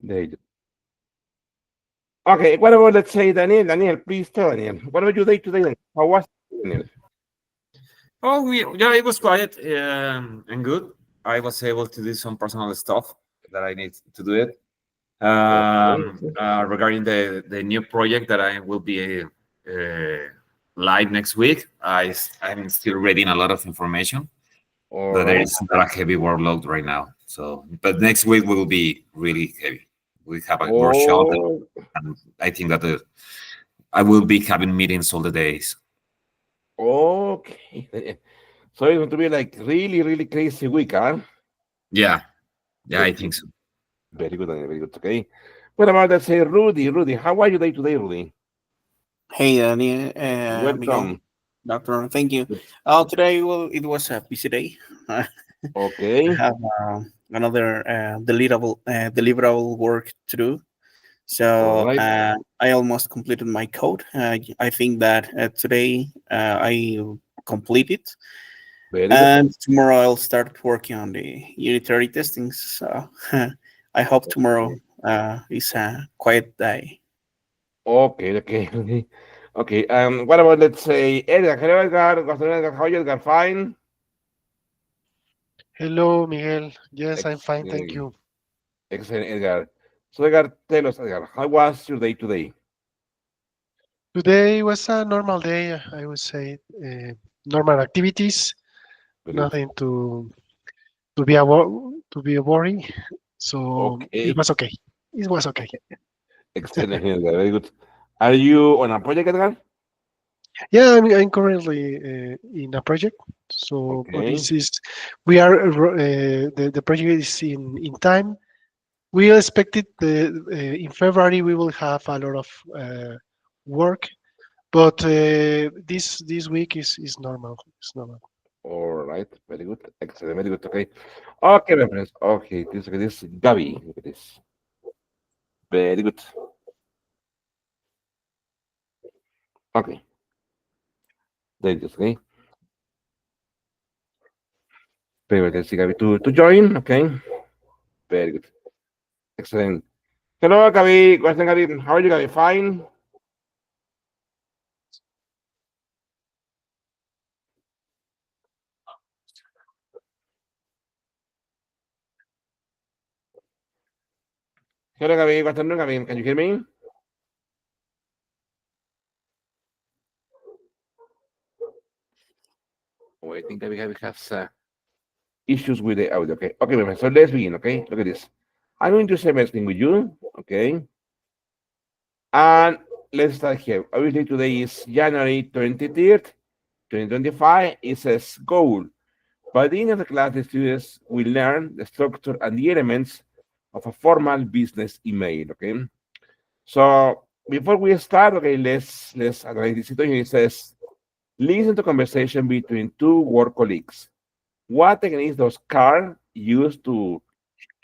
There you Okay, what about, let's say, Daniel? Daniel, please tell Daniel. What about your day today, then? How was it, Daniel? Yeah, it was quiet and good. I was able to do some personal stuff that I need to do it. Okay. Regarding the new project that I will be live next week, I'm still reading a lot of information, All but there right. is not a heavy workload right now. So, but next week will be really heavy. We have a workshop, Oh, and I think that I will be having meetings all the days. okay. So it's going to be like really, really crazy week, huh? Yeah, yeah, I Very good. think so. Very good, Daniel. Very good. Okay. What about, let's say, Rudy? Rudy, how are you day today, Rudy? Hey, Danny, Miguel, Welcome. Doctor, thank you. Good. Today, well, it was a busy day. I Okay. have another deliverable work to do. All So right. I almost completed my code. I think that today I complete it, Very good. and tomorrow I'll start working on the unitary testing. So I hope tomorrow is a quiet day. Okay, okay, okay. Okay. What about, let's say, Edgar? Hello, Edgar. Good afternoon, Edgar. How are you, Edgar? Fine. Hello, Miguel. Yes, I'm fine, thank Excellent. you. Excellent, Edgar. So, Edgar, tell us, Edgar, how was your day today? Today was a normal day, I would say. Normal activities, Very good. nothing to be a worry. So it Okay. was okay. It was okay. Excellent, Edgar. Very good. Are you on a project, Edgar? Yeah, I'm currently in a project. So, but Okay. this is we are the project is in time. We expected in February we will have a lot of work. But this week is normal. It's normal. All right. Very good. Excellent. Very good. Okay. Okay, my friends. Okay. This is Gabi. Look at this. Very good. Okay. There it is. Okay. Very good. Let's see, Gabi, to join. Okay. Very good. Excellent. Hello, Gabi. Question, Gabi. How are you, Gabi? Fine. Hello, Gabi. Good afternoon, Gabi. Can you hear me? Oh, I think Gabi has issues with the audio. Okay. Okay, my friend. So let's begin. Okay. Look at this. I'm going to share my screen with you. Okay. And let's start here. Obviously, today is January 23rd, 2025. It says goal. By the end of the class, the students will learn the structure and the elements of a formal business email. Okay. So before we start, okay, let's analyze the situation. It says, listen to conversation between two work colleagues. What techniques does Carl use to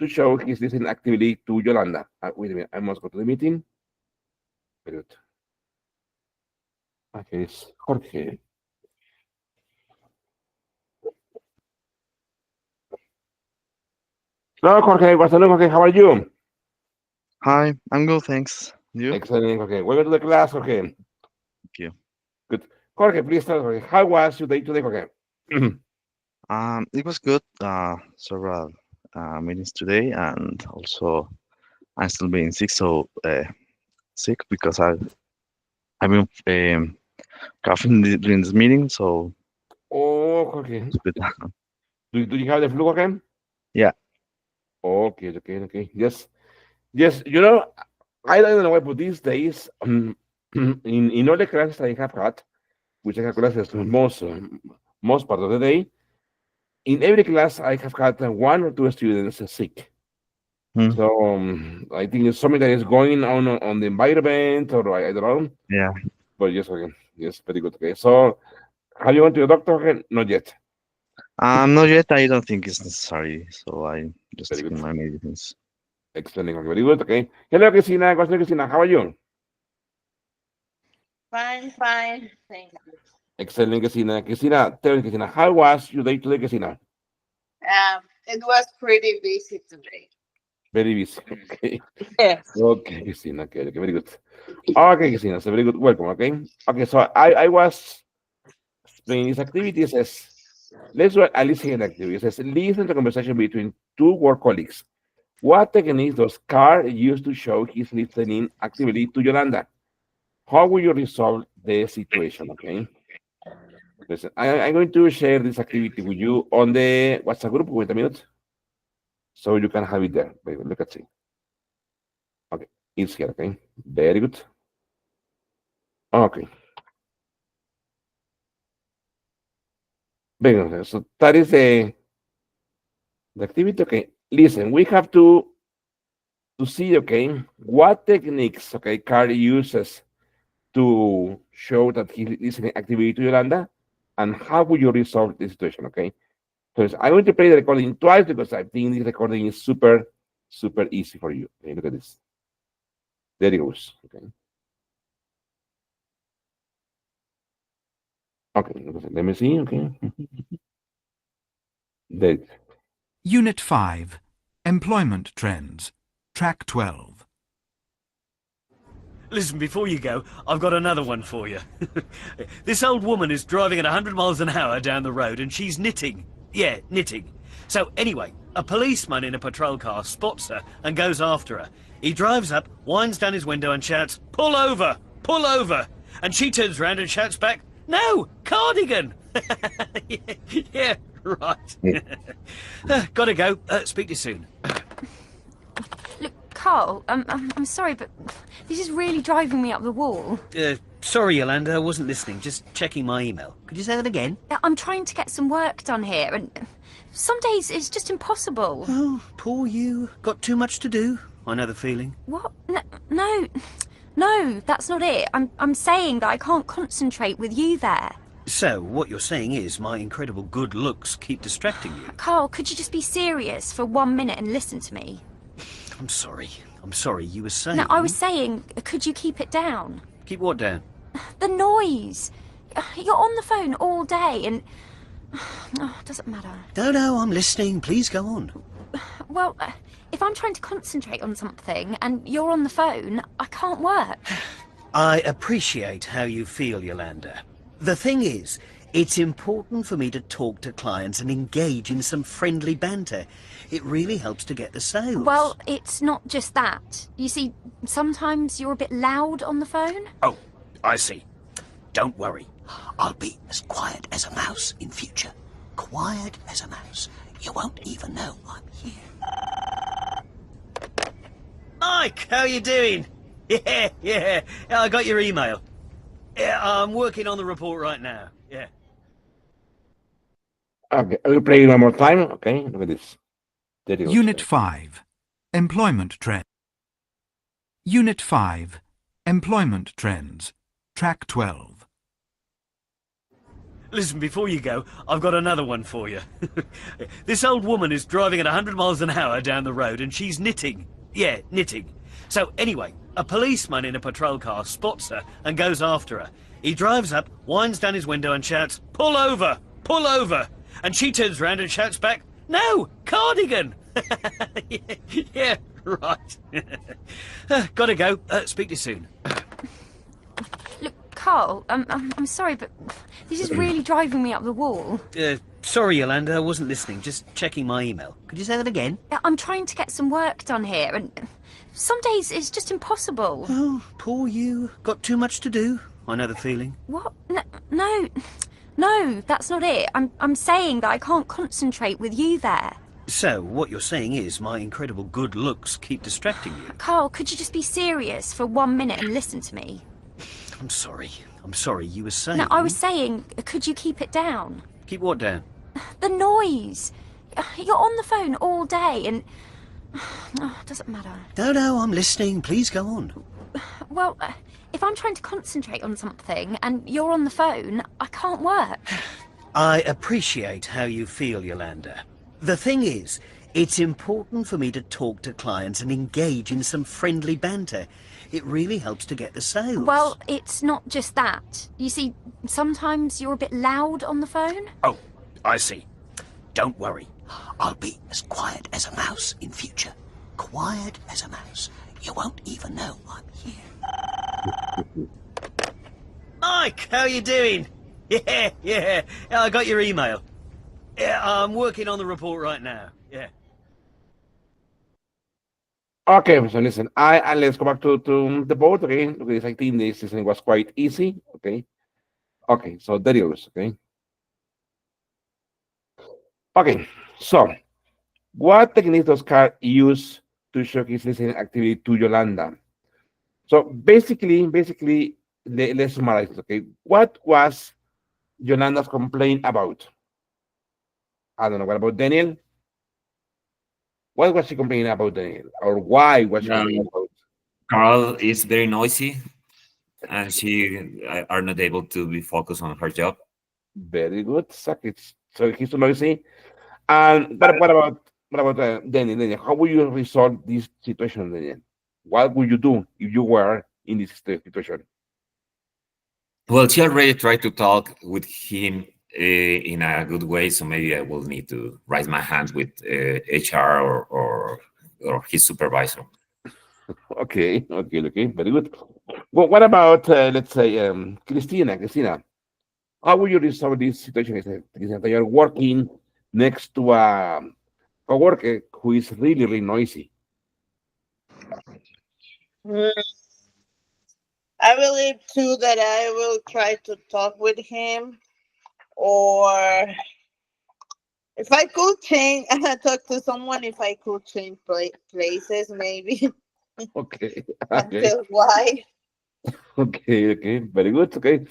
show his listening activity to Yolanda? Wait a minute, I must go to the meeting. Very good. Okay, it's Jorge. Hello, Jorge. What's up, Jorge? How are you? Hi, I'm good, thanks. You? Excellent, Jorge. Welcome to the class, Jorge. Thank you. Good. Jorge, please tell us, Jorge, how was your day today, Jorge? It was good. Several meetings today, and also I'm still being sick, so sick because I've been coughing during this meeting, so Oh, Jorge. it's a bit. Do you have the flu, Jorge? Yeah. Okay, okay, okay. Yes, yes. You know, I don't know why, but these days, in all the classes I have had, which I have classes most part of the day, in every class I have had one or two students sick. Hmm. So I think it's something that is going on the environment, or I don't know. Yeah. But yes, okay, yes, very good. Okay, so have you gone to the doctor? Okay, not yet. Not yet. I don't think it's necessary, so I just Very good. taking my medicines. Excellent. Okay, very good. Okay. Hello, Christina. What's Christina? How are you? Fine, fine. Thank you. Excellent, Christina. Christina, tell me, Christina, how was your day today, Christina? It was pretty busy today. Very busy. Okay. Yes. Okay, Christina. Okay, very good. Okay, Christina. So very good. Welcome. Okay. Okay. So I was explaining these activities as let's do a listening activity. It says listen to conversation between two work colleagues. What techniques does Carl use to show his listening activity to Yolanda? How will you resolve the situation? Okay. Listen, I'm going to share this activity with you on the WhatsApp group. Wait a minute. So you can have it there. Wait, look at see. Okay, it's here. Okay, very good. Okay, very good. So that is the activity. Okay, listen, we have to see. Okay, what techniques. Okay, Carl uses to show that he is an activity to Yolanda, and how would you resolve the situation? Okay, so I'm going to play the recording twice because I think this recording is super easy for you. Okay, look at this. There it goes. Okay. Okay, let me see. Okay. There. Unit 5, Employment Trends, Track 12. Listen, before you go, I've got another one for you. This old woman is driving at 100 miles an hour down the road and she's knitting. Yeah, knitting. So anyway, a policeman in a patrol car spots her and goes after her. He drives up, winds down his window and shouts, "Pull over! Pull over!" And she turns around and shouts back, "No, cardigan!" Yeah, right. Gotta go. Speak to you soon. Look, Carl, I'm sorry, but this is really driving me up the wall. Sorry, Yolanda, I wasn't listening. Just checking my email. Could you say that again? I'm trying to get some work done here, and some days it's just impossible. Oh, poor you. Got too much to do. I know the feeling. What? No, that's not it. I'm saying that I can't concentrate with you there. So, what you're saying is my incredible good looks keep distracting you. Carl, could you just be serious for 1 minute and listen to me? I'm sorry. You were saying... No, I was saying, could you keep it down? Keep what down? The noise. You're on the phone all day and... Oh, doesn't matter. No, I'm listening. Please go on. Well, if I'm trying to concentrate on something and you're on the phone, I can't work. I appreciate how you feel, Yolanda. The thing is, it's important for me to talk to clients and engage in some friendly banter. It really helps to get the sales. Well, it's not just that. You see, sometimes you're a bit loud on the phone. Oh, I see. Don't worry. I'll be as quiet as a mouse in future. Quiet as a mouse. You won't even know I'm here. Mike, how you doing? Yeah, I got your email. Yeah, I'm working on the report right now. Yeah. Okay, I will play it one more time. Okay, look at this. There it goes. Unit 5, Employment Trends. Unit 5, Employment Trends, Track 12. Listen, before you go, I've got another one for you. This old woman is driving at 100 miles an hour down the road and she's knitting. Yeah, knitting. So anyway, a policeman in a patrol car spots her and goes after her. He drives up, winds down his window and shouts, "Pull over! Pull over!" And she turns around and shouts back, "No, cardigan!" Yeah, right. Gotta go. Speak to you soon. Look, Carl, I'm sorry, but this is really driving me up the wall. Sorry, Yolanda, I wasn't listening. Just checking my email. Could you say that again? I'm trying to get some work done here, and some days it's just impossible. Oh, poor you. Got too much to do. I know the feeling. What? No, that's not it. I'm saying that I can't concentrate with you there. So, what you're saying is my incredible good looks keep distracting you. Carl, could you just be serious for 1 minute and listen to me? I'm sorry. You were saying... No, I was saying, could you keep it down? Keep what down? The noise. You're on the phone all day and... Oh, doesn't matter. No, I'm listening. Please go on. Well, if I'm trying to concentrate on something and you're on the phone, I can't work. I appreciate how you feel, Yolanda. The thing is, it's important for me to talk to clients and engage in some friendly banter. It really helps to get the sales. Well, it's not just that. You see, sometimes you're a bit loud on the phone. Oh, I see. Don't worry. I'll be as quiet as a mouse in future. Quiet as a mouse. You won't even know I'm here. Mike, how you doing? Yeah, I got your email. Yeah, I'm working on the report right now. Yeah. Okay, so listen, and let's go back to the board, okay? Because I think this listening was quite easy, okay? Okay, so there it goes, okay? Okay, so what technique does Carl use to show his listening activity to Yolanda? So basically, let's summarize, okay? What was Yolanda's complaint about? I don't know, what about Daniel? What was she complaining about, Daniel? Or why was she complaining about? Carl is very noisy, and she are not able to be focused on her job. Very good. So he's too noisy. And but what about Daniel? Daniel, how would you resolve this situation, Daniel? What would you do if you were in this situation? Well, she already tried to talk with him in a good way, so maybe I will need to raise my hands with HR or his supervisor. Okay, very good. Well, what about let's say Christina? Christina, how would you resolve this situation? Christina, that you're working next to a coworker who is really noisy. Mm, I believe too that I will try to talk with him, or if I could change, talk to someone. If I could change places, maybe Okay, okay, until why. okay, very good. Okay,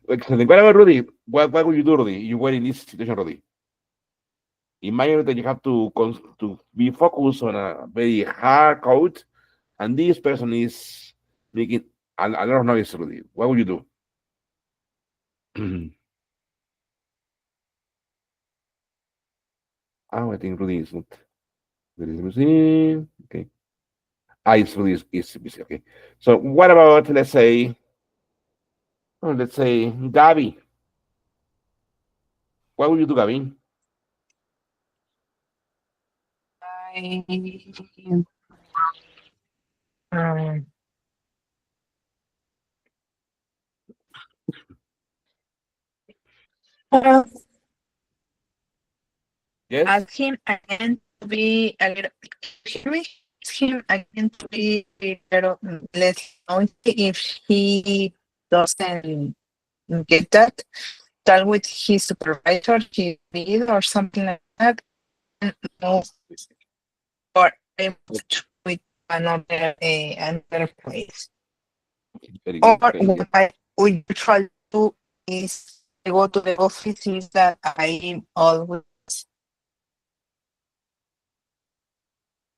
excellent. What about Rudy? What would you do, Rudy? You were in this situation, Rudy. Imagine that you have to be focused on a very hard code, and this person is making a lot of noise, Rudy. What would you do? Oh, I think Rudy is not. Let me see. Okay. It's Rudy is busy. Okay. So what about let's say Gabby? What would you do, Gabby? I um, uh, Yes. ask him again to be a little. Hear me? Ask him again to be a little less noisy if he doesn't get that. Talk with his supervisor, his lead, or something like that, and move or move with another place. Very Or good. Okay. Yeah. what I would try to do is to go to the offices that I always listen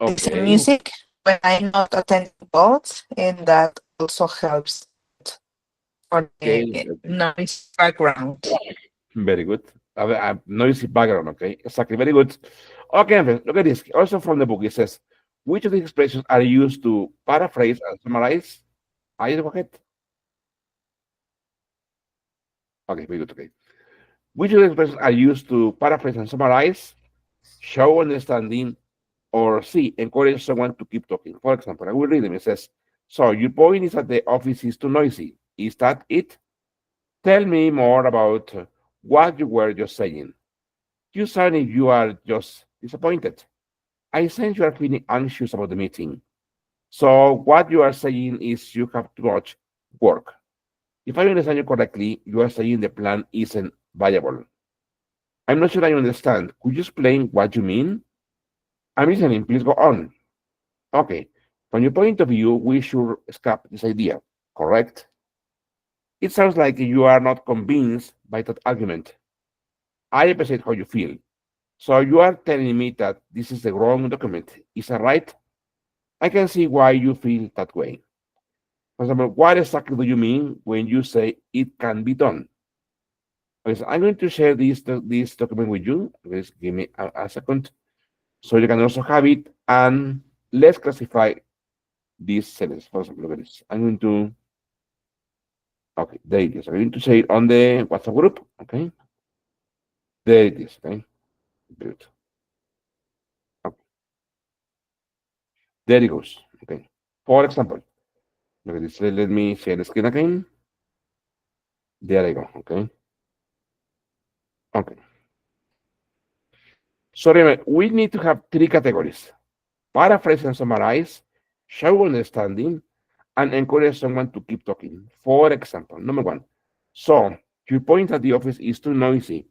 Okay. music when I'm not attending calls, and that also helps for Okay. the noise background. Very good. A noisy background. Okay. Exactly. Very good. Okay. Look at this. Also from the book, it says, which of the expressions are used to paraphrase and summarize? I go ahead. Okay. Very good. Okay. Which of the expressions are used to paraphrase and summarize, show understanding, or C, encourage someone to keep talking? For example, I will read them. It says, so your point is that the office is too noisy. Is that it? Tell me more about what you were just saying. You sound if you are just disappointed. I sense you are feeling anxious about the meeting. So what you are saying is you have too much work. If I understand you correctly, you are saying the plan isn't viable. I'm not sure I understand. Could you explain what you mean? I'm listening. Please go on. Okay. From your point of view, we should scrap this idea, correct? It sounds like you are not convinced by that argument. I appreciate how you feel. So you are telling me that this is the wrong document. Is that right? I can see why you feel that way. For example, what exactly do you mean when you say it can be done? Okay, so I'm going to share this document with you. Please give me a second so you can also have it. And let's classify this sentence. For example, look at this. I'm going to, okay, there it is. I'm going to say it on the WhatsApp group. Okay, there it is. Okay, good. Okay. There it goes. Okay. For example, look at this. Let me share the screen again. There I go. Okay. Okay. So remember, we need to have three categories: paraphrase and summarize, show understanding, and encourage someone to keep talking. For example, number one. So your point at the office is too noisy.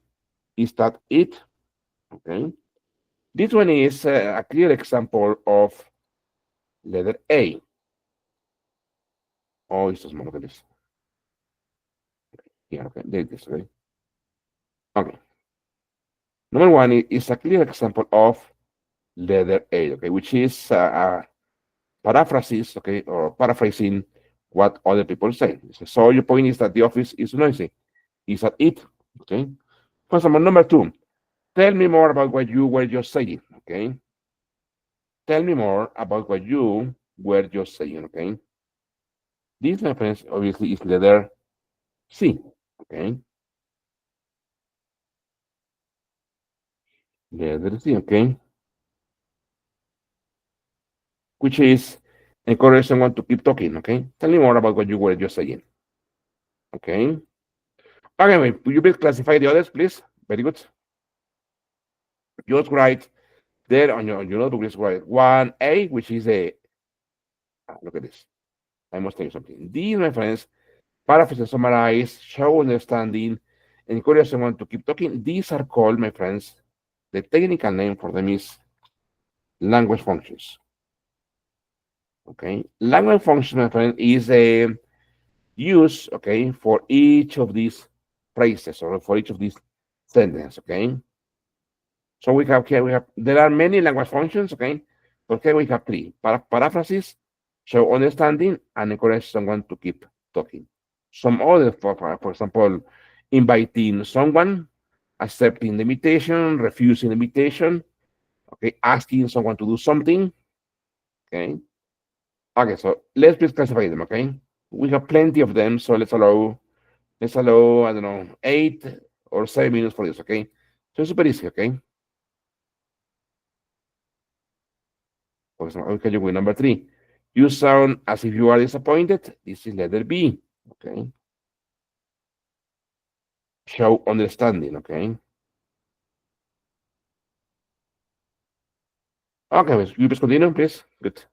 Is that it? Okay. This one is a clear example of letter A. Oh, esto es malo que this. Yeah, okay, there it is, okay. Okay. Number one is a clear example of letter A, okay, which is a paraphrases, okay, or paraphrasing what other people say. So your point is that the office is noisy. Is that it? Okay. For example, number two, tell me more about what you were just saying, okay? Tell me more about what you were just saying, okay? This, my friends, obviously is letter C, okay? Letter C, okay? Which is encourage someone to keep talking, okay? Tell me more about what you were just saying, okay? Okay, wait, will you please classify the others, please? Very good. Just write there on your notebook, just write 1A, which is a, look at this. I must tell you something. These, my friends, paraphrase and summarize, show understanding, encourage someone to keep talking. These are called, my friends, the technical name for them is language functions. Okay, language function, my friend, is a use, okay, for each of these phrases or for each of these sentences, okay. So we have here, there are many language functions, okay, but here we have three: paraphrases, show understanding, and encourage someone to keep talking. Some other, for example, inviting someone, accepting the invitation, refusing the invitation, okay, asking someone to do something, okay. Okay, so let's please classify them, okay? We have plenty of them, so let's allow, I don't know, 8 or 7 minutes for this, okay? So it's super easy, okay? For example, okay, you with number 3. You sound as if you are disappointed. This is letter B, okay? Show understanding, okay? Okay, you please continue, please. Good.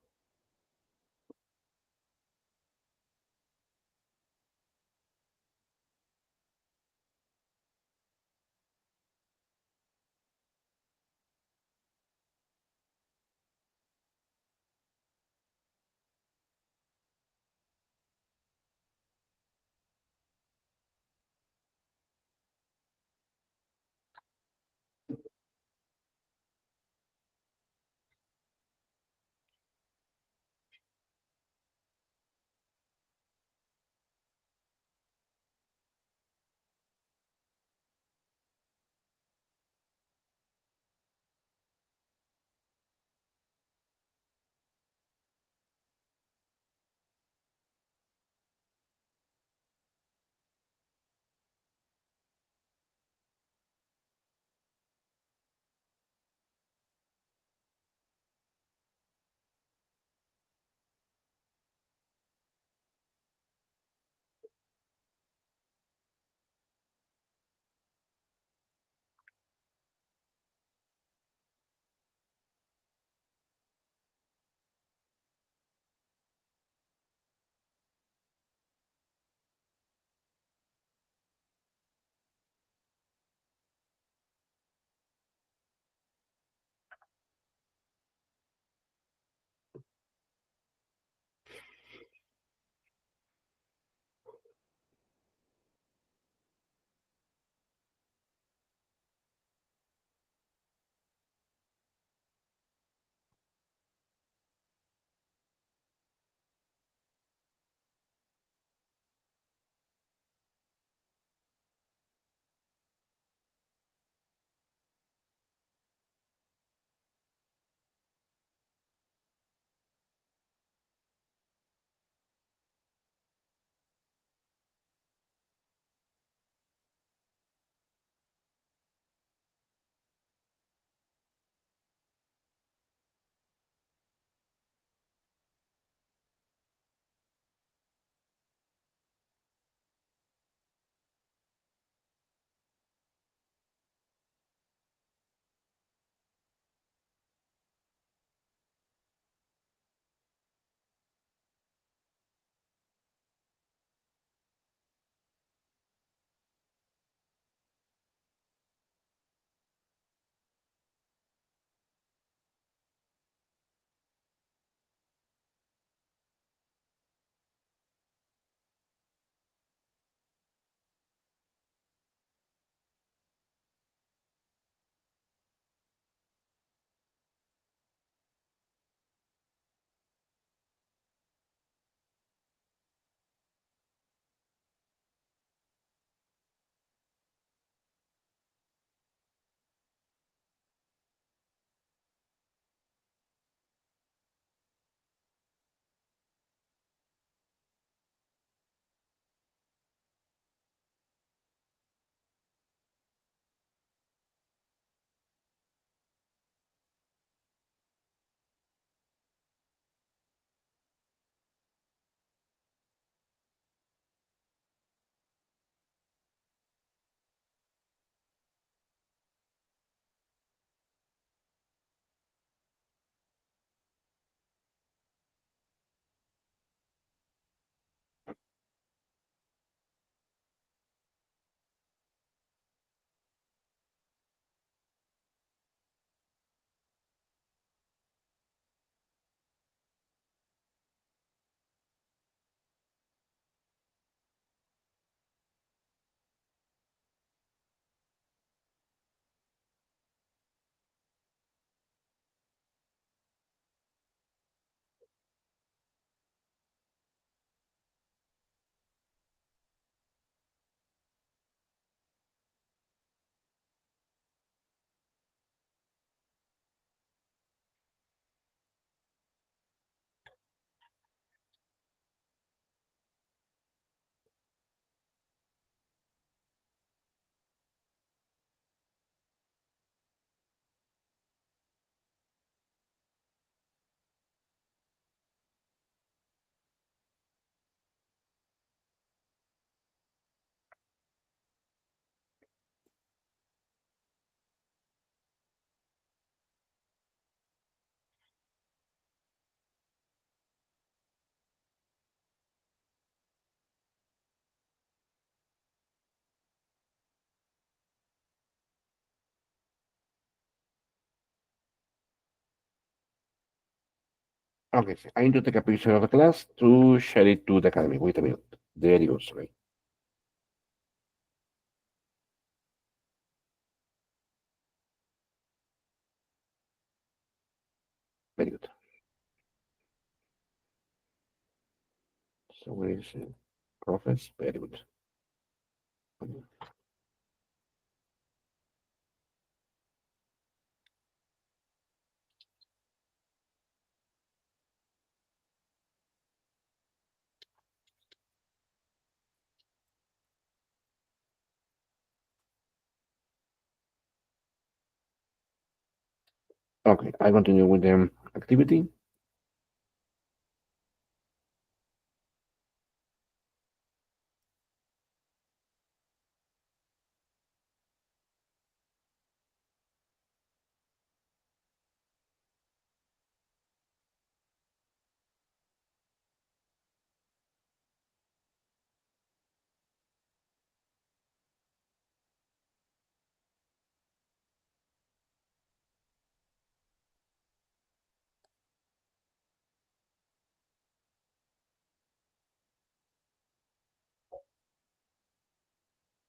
Okay, so I need to take a picture of the class to share it to the academy. Wait a minute. There it goes. Okay. Very good. So where is it? Profess? Very good. Okay, I continue with the activity.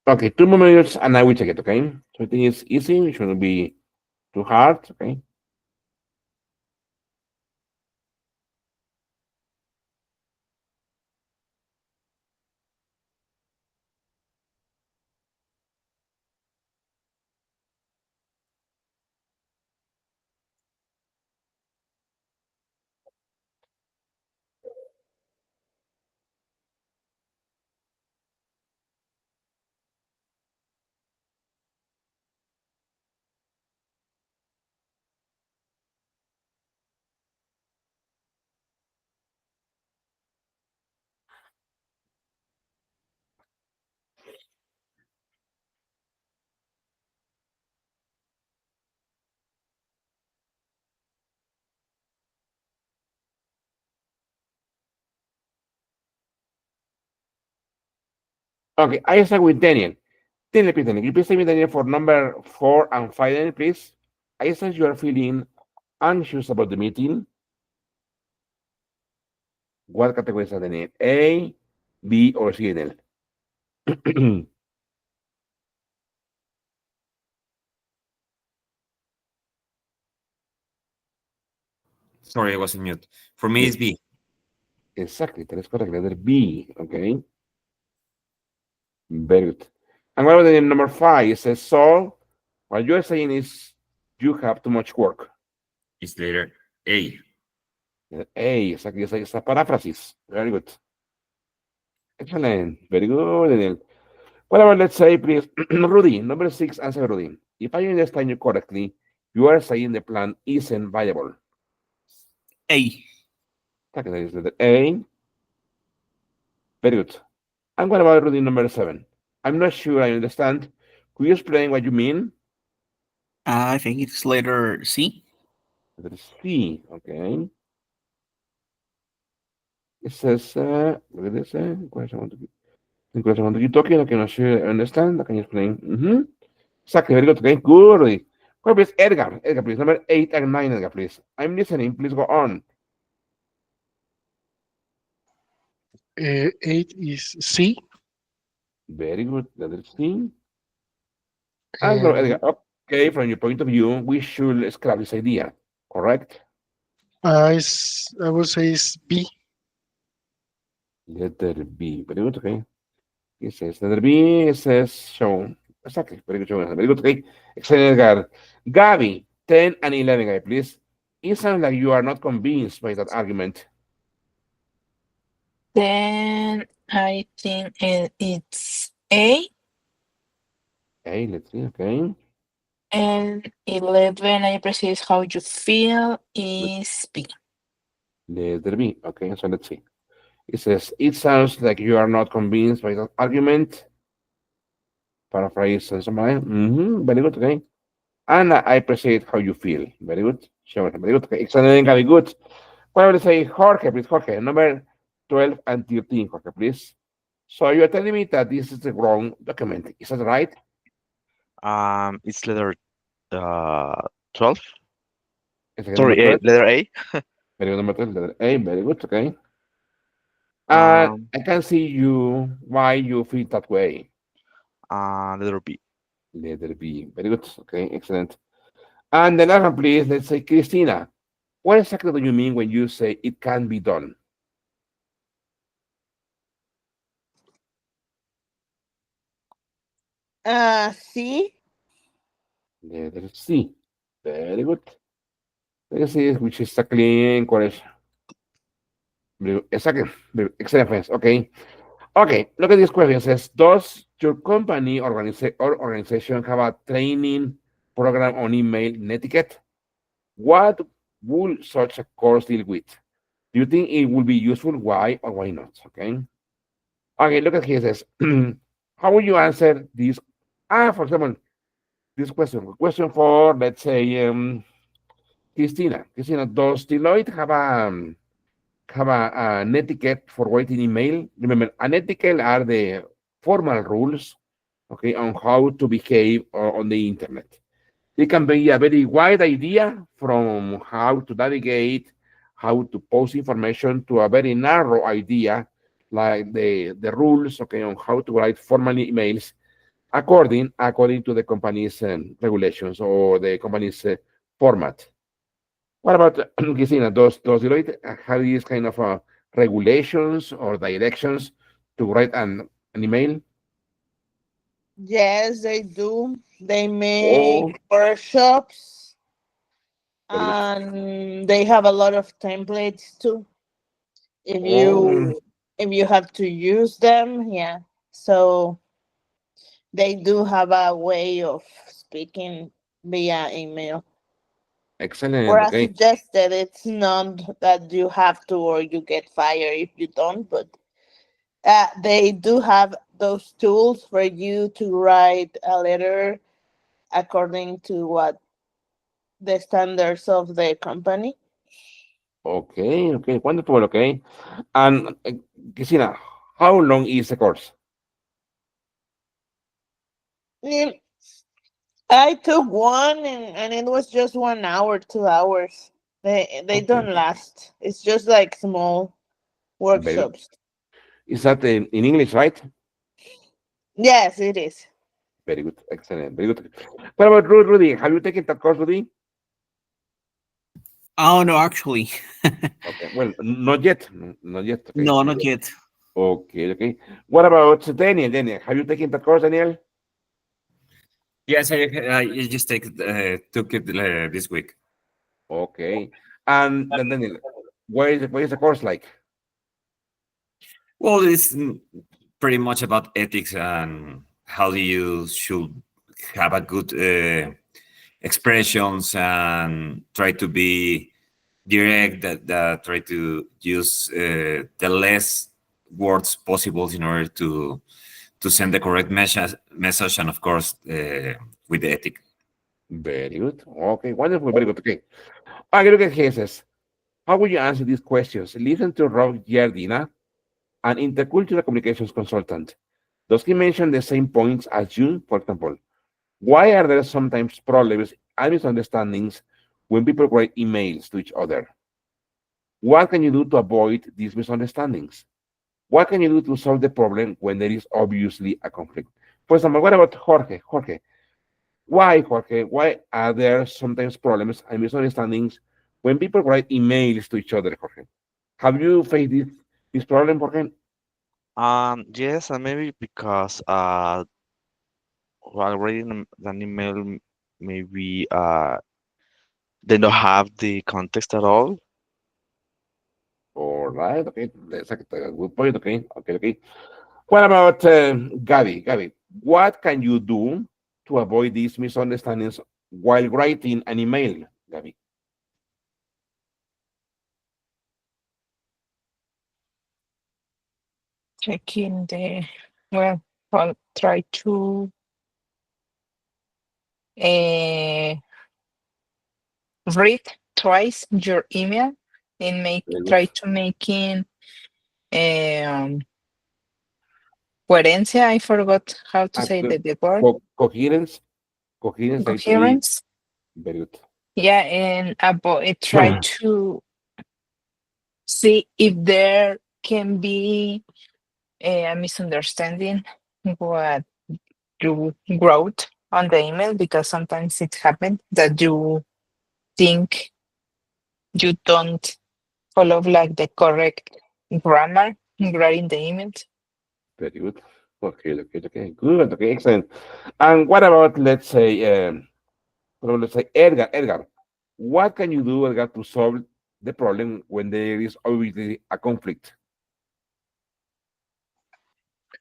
Okay, 2 more minutes and I will check it, okay? So I think it's easy, it shouldn't be too hard, okay? Okay, I start with Daniel. Daniel, please, Daniel, can you please tell me, Daniel, for number 4 and 5, Daniel, please? I sense you are feeling anxious about the meeting. What categories are Daniel? A, B, or C, Daniel? Sorry, I was on mute. For me, Yes. it's B. Exactly, that is correct. Letter B, okay? Very good. And what about the number 5? It says, so what you're saying is you have too much work. It's letter A. A, exactly, it's a paraphrasis. Very good. Excellent. Very good, Daniel. What about, let's say, please, Rudy, number 6, answer Rudy. If I understand you correctly, you are saying the plan isn't viable. A. Okay, that is letter A. Very good. And what about Rudy, number 7? I'm not sure I understand. Could you explain what you mean? I think it's letter C. Letter C, okay. It says, look at this, question I want to keep talking, okay, not sure I understand, I can explain. Exactly, very good, okay, good, Rudy. Well, please, Edgar, please, number 8 and 9, Edgar, please. I'm listening, please go on. 8 is C. Very good, letter C. And well, Edgar, okay, from your point of view, we should scrap this idea, correct? I would say it's B. Letter B, very good, okay. It says letter B, it says show. Exactly, very good, show. Very good, okay. Excellent, Edgar. Gabby, 10 and 11, guy, please. It sounds like you are not convinced by that argument. Then I think it's A. Okay, let's see, okay. And 11, I precise how you feel, is B. Letter B, okay, so let's see. It says, it sounds like you are not convinced by that argument. Paraphrase and somebody. Very good, okay. And I appreciate how you feel. Very good. Sure, very good. Okay. Excellent, very good. What would I say? Jorge, please, Jorge, number 12 and 13, Jorge, please. So you're telling me that this is the wrong document. Is that right? It's letter 12. Is it number Sorry, 12? letter A. Very good. Number 3, letter A. Very good. Okay. Um, I can see you why you feel that way. Letter B. Letter B. Very good. Okay. Excellent. And the last one, please. Let's say Christina. What exactly do you mean when you say it can be done? C. Letter C. Very good. Let's see which is exactly correct. Exactly. Excellent, friends. Okay. Okay. Look at this question. It says, does your company or organization have a training program on email etiquette? What will such a course deal with? Do you think it will be useful? Why or why not? Okay. Okay, look at here. It says, how will you answer this? For example, this question. Question for, let's say, Christina. Christina, does Deloitte have an etiquette for writing email? Remember, an etiquette are the formal rules, okay, on how to behave on the internet. It can be a very wide idea from how to navigate, how to post information to a very narrow idea like the rules, okay, on how to write formal emails according to the company's regulations or the company's format. What about Christina? Does Deloitte have these kind of regulations or directions to write an email? Yes, they do. They Oh, make workshops very good. and they have a lot of templates too. If Oh, you have to use them, yeah. So they do have a way of speaking via email. excellent. Or as Okay. suggested, it's not that you have to or you get fired if you don't, but they do have those tools for you to write a letter according to what the standards of the company. Okay. Okay. Wonderful. Okay. And Christina, how long is the course? Mm, I took one and it was just 1 hour, 2 hours. They Okay. don't last. It's just like small Very good. workshops. Is that in English, right? Yes, it is. Very good. Excellent. Very good. What about Rudy? Have you taken that course, Rudy? Oh no, actually, Okay. Well, not yet. Not yet. Okay. no, not yet. Okay. Okay. What about Daniel? Daniel, have you taken that course, Daniel? Yes, I just took it this week. Okay. And then Daniel, what is the course like? Well, it's pretty much about ethics and how you should have a good expressions and try to be direct. That try to use the less words possible in order to send the correct message, and of course with the ethic. Very good. Okay. Wonderful. Very good. Okay. Okay. Look at here. It says, how would you answer these questions? Listen to Rob Giardina, an intercultural communications consultant. Does he mention the same points as you? For example, why are there sometimes problems and misunderstandings when people write emails to each other? What can you do to avoid these misunderstandings? What can you do to solve the problem when there is obviously a conflict? For example, what about Jorge? Jorge, why, Jorge? Why are there sometimes problems and misunderstandings when people write emails to each other, Jorge? Have you faced this problem, Jorge? Yes, and maybe because while reading an email, maybe they don't have the context at all. All right, okay, that's a good point. Okay, okay, okay. What about Gabby? Gabby, what can you do to avoid these misunderstandings while writing an email, Gabby? Checking the, well, I'll try to uh, read twice your email and Very good. try to making um coherencia. I forgot how to say the word. Coherence, coherence, try to be Coherence. very good. Yeah, and avoid try to see if there can be a misunderstanding what you wrote on the email, because sometimes it happens that you think you don't follow like the correct grammar writing the emails. Very good. Okay. Good. Okay, excellent. And what about, let's say Edgar, what can you do, Edgar, to solve the problem when there is obviously a conflict?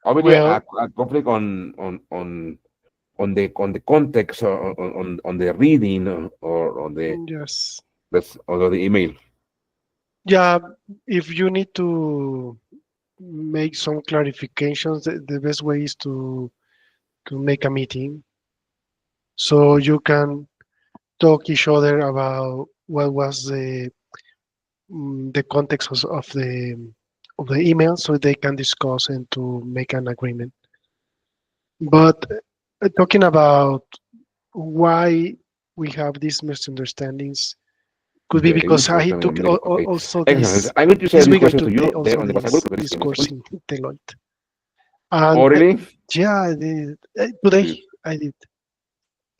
Obviously, Well, a conflict on the context or on the reading or on the yes. or the email. Yeah, if you need to make some clarifications, the best way is to make a meeting so you can talk each other about what was the context of the email, so they can discuss and to make an agreement. But talking about why we have these misunderstandings could be Very because good. I Okay, took Miguel. Okay. also Excellent. this I'm going to share this these week. I questions to took you there also on the WhatsApp group. this Okay, course in Deloitte, oh, and really? yeah, I did. Very Today good. I did.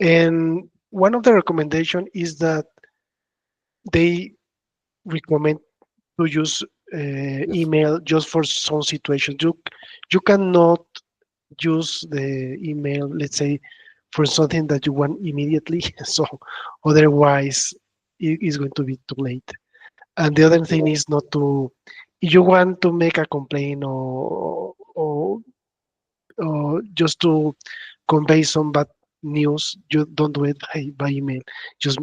And one of the recommendation is that they recommend to use Yes. email just for some situations. You cannot use the email, let's say, for something that you want immediately. So otherwise, it is going to be too late. And the other thing is not to, if you want to make a complaint or just to convey some bad news, you don't do it by email. Just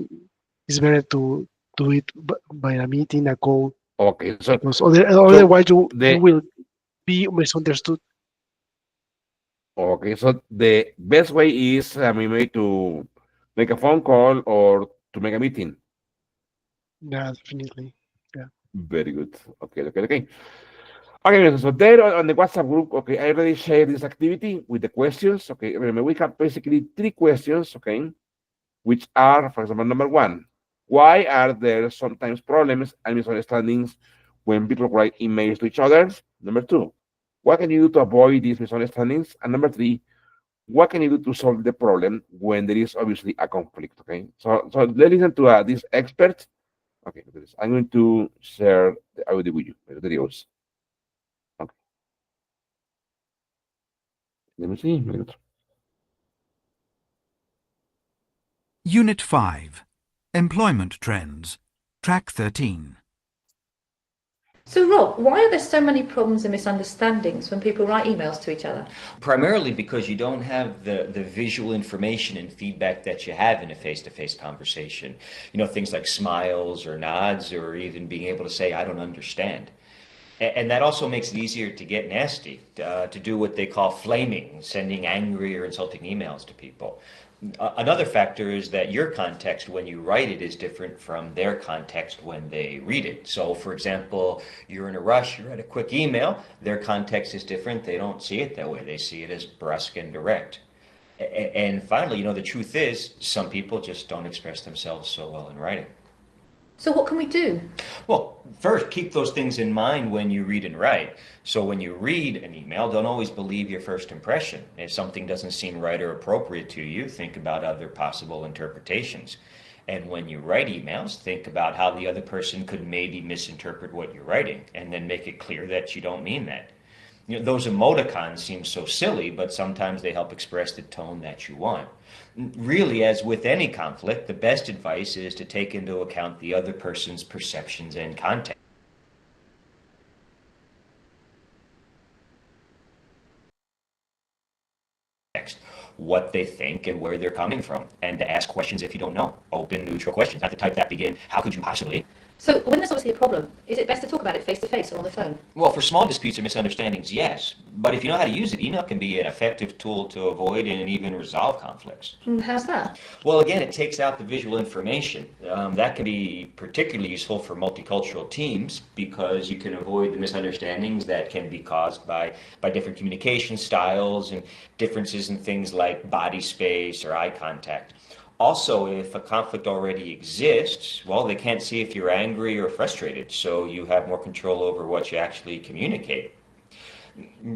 it's better to do it by a meeting, a call, Okay. because So otherwise you the will be misunderstood. okay. So the best way is maybe to make a phone call or to make a meeting. Yeah, definitely. Yeah. Very good. Okay. Okay, so there on the WhatsApp group, okay, I already shared this activity with the questions. Okay, remember we have basically 3 questions, okay, which are, for example, number 1, why are there sometimes problems and misunderstandings when people write emails to each other? Number 2, what can you do to avoid these misunderstandings? And number 3, what can you do to solve the problem when there is obviously a conflict? Okay, so let's listen to this expert. Okay, look at this. I'm going to share the audio with you. The videos. Okay, let me see. Unit 5. Employment Trends. Track 13. So, Rob, why are there so many problems and misunderstandings when people write emails to each other? Primarily because you don't have the visual information and feedback that you have in a face-to-face conversation. You know, things like smiles or nods or even being able to say, I don't understand. And that also makes it easier to get nasty, to do what they call flaming, sending angry or insulting emails to people. Another factor is that your context when you write it is different from their context when they read it. So, for example, you're in a rush, you write a quick email, their context is different. They don't see it that way. They see it as brusque and direct. And finally, you know, the truth is some people just don't express themselves so well in writing. So what can we do? Well, first, keep those things in mind when you read and write. So when you read an email, don't always believe your first impression. If something doesn't seem right or appropriate to you, think about other possible interpretations. And when you write emails, think about how the other person could maybe misinterpret what you're writing, and then make it clear that you don't mean that. You know, those emoticons seem so silly, but sometimes they help express the tone that you want. Really, as with any conflict, the best advice is to take into account the other person's perceptions and context. What they think and where they're coming from, and to ask questions if you don't know. Open, neutral questions, not the type that begin, how could you possibly? So when there's obviously a problem, is it best to talk about it face to face or on the phone? Well, for small disputes or misunderstandings, yes. But if you know how to use it, email can be an effective tool to avoid and even resolve conflicts. How's that? Well, again, it takes out the visual information. That can be particularly useful for multicultural teams because you can avoid the misunderstandings that can be caused by different communication styles and differences in things like body space or eye contact. Also, if a conflict already exists, well, they can't see if you're angry or frustrated, so you have more control over what you actually communicate.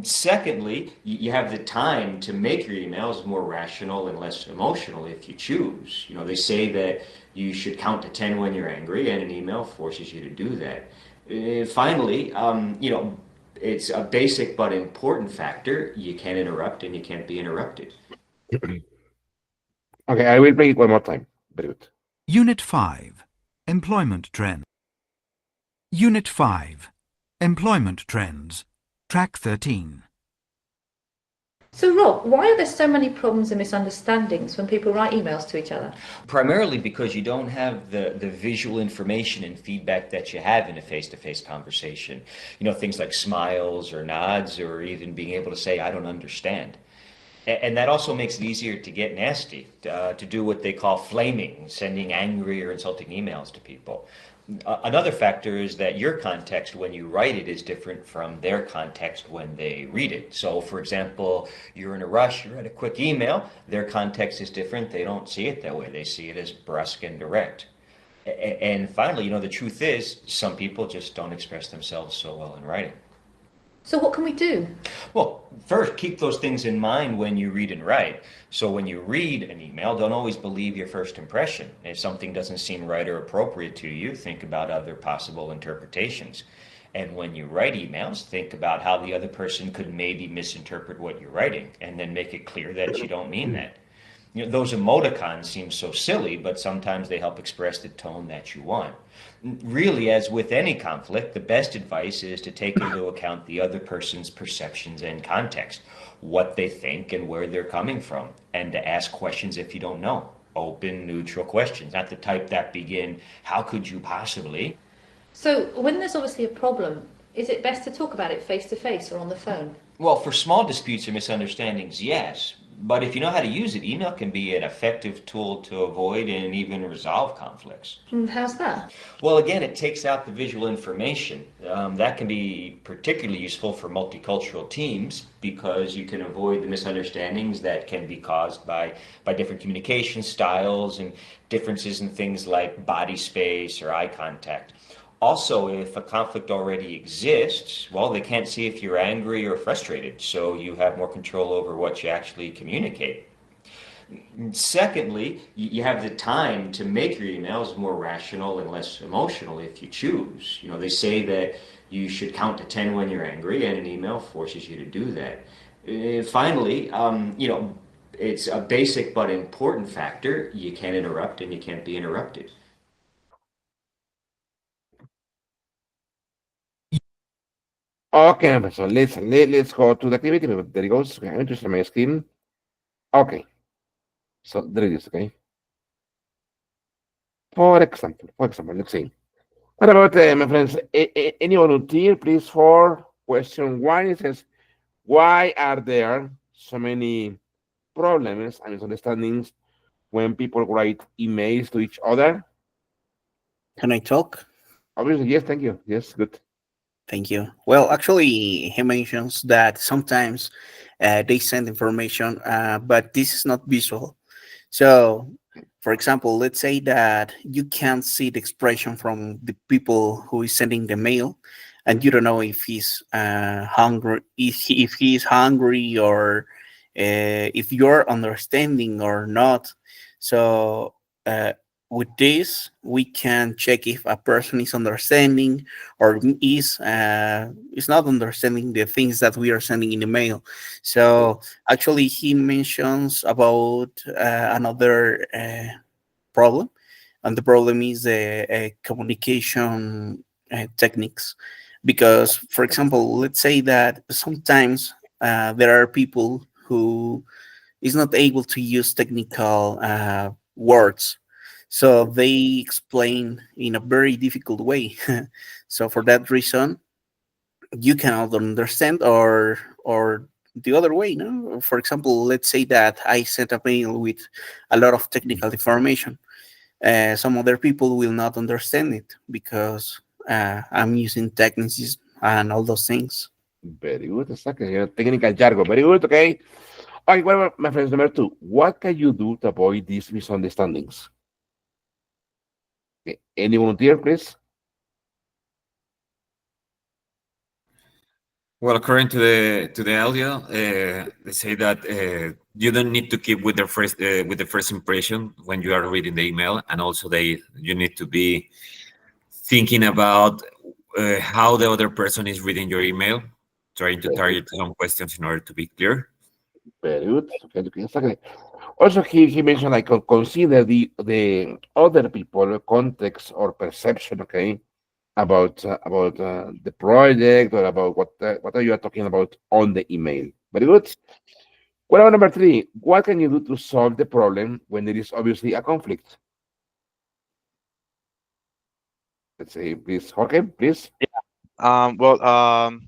Secondly, you have the time to make your emails more rational and less emotional if you choose. They say that you should count to 10 when you're angry, and an email forces you to do that. Finally, it's a basic but important factor. You can't interrupt and you can't be interrupted. Okay, I will play it one more time. Very good. Unit 5. Employment Trends. Unit 5. Employment Trends. Track 13. So, Rob, why are there so many problems and misunderstandings when people write emails to each other? Primarily because you don't have the visual information and feedback that you have in a face-to-face conversation. Things like smiles or nods or even being able to say, I don't understand. And that also makes it easier to get nasty, to do what they call flaming, sending angry or insulting emails to people. Another factor is that your context when you write it is different from their context when they read it. So, for example, you're in a rush, you write a quick email, their context is different. They don't see it that way. They see it as brusque and direct. And finally, the truth is some people just don't express themselves so well in writing. So what can we do? Well, first, keep those things in mind when you read and write. So when you read an email, don't always believe your first impression. If something doesn't seem right or appropriate to you, think about other possible interpretations. And when you write emails, think about how the other person could maybe misinterpret what you're writing, and then make it clear that you don't mean that. Those emoticons seem so silly, but sometimes they help express the tone that you want. Really, as with any conflict, the best advice is to take into account the other person's perceptions and context, what they think and where they're coming from, and to ask questions if you don't know. Open, neutral questions, not the type that begin, how could you possibly? So when there's obviously a problem, is it best to talk about it face to face or on the phone? Well, for small disputes or misunderstandings, yes. But if you know how to use it, email can be an effective tool to avoid and even resolve conflicts. How's that? Well, again, it takes out the visual information. That can be particularly useful for multicultural teams because you can avoid the misunderstandings that can be caused by different communication styles and differences in things like body space or eye contact. Also, if a conflict already exists, well, they can't see if you're angry or frustrated, so you have more control over what you actually communicate. Secondly, you have the time to make your emails more rational and less emotional if you choose. They say that you should count to 10 when you're angry, and an email forces you to do that. Finally, it's a basic but important factor. You can't interrupt and you can't be interrupted. Okay, so let's go to the activity. There it goes. Okay, I'm going to share my screen. Okay. So there it is, okay? For example, let's see. What about, my friends, any volunteer, please, for question 1? It says, why are there so many problems and misunderstandings when people write emails to each other? Can I talk? Obviously, yes, thank you. Yes, good. Thank you. Well, actually, he mentions that sometimes they send information, but this is not visual. So, for example, let's say that you can't see the expression from the people who is sending the mail, and you don't know if he's hungry, if he is hungry, or if you're understanding or not. So, with this, we can check if a person is understanding or is not understanding the things that we are sending in the mail. So actually, he mentions about another problem, and the problem is the communication techniques. Because, for example, let's say that sometimes there are people who is not able to use technical words, so they explain in a very difficult way. So for that reason, you cannot understand, or the other way. No, for example, let's say that I sent a mail with a lot of technical information. Some other people will not understand it because I'm using techniques and all those things. Very good, exactly. Technical jargon, very good, okay. Okay, well, my friends, number 2, what can you do to avoid these misunderstandings? Okay, any volunteer, please? Well, according to the audio, they say that you don't need to keep with the first impression when you are reading the email, and also you need to be thinking about how the other person is reading your email, trying to target some questions in order to be clear. Very good. Okay, exactly. Also, he mentioned like consider the other people context or perception. Okay, about the project or about what are you talking about on the email. Very good. What about number 3? What can you do to solve the problem when there is obviously a conflict? Let's say, please, Jorge, please. Well,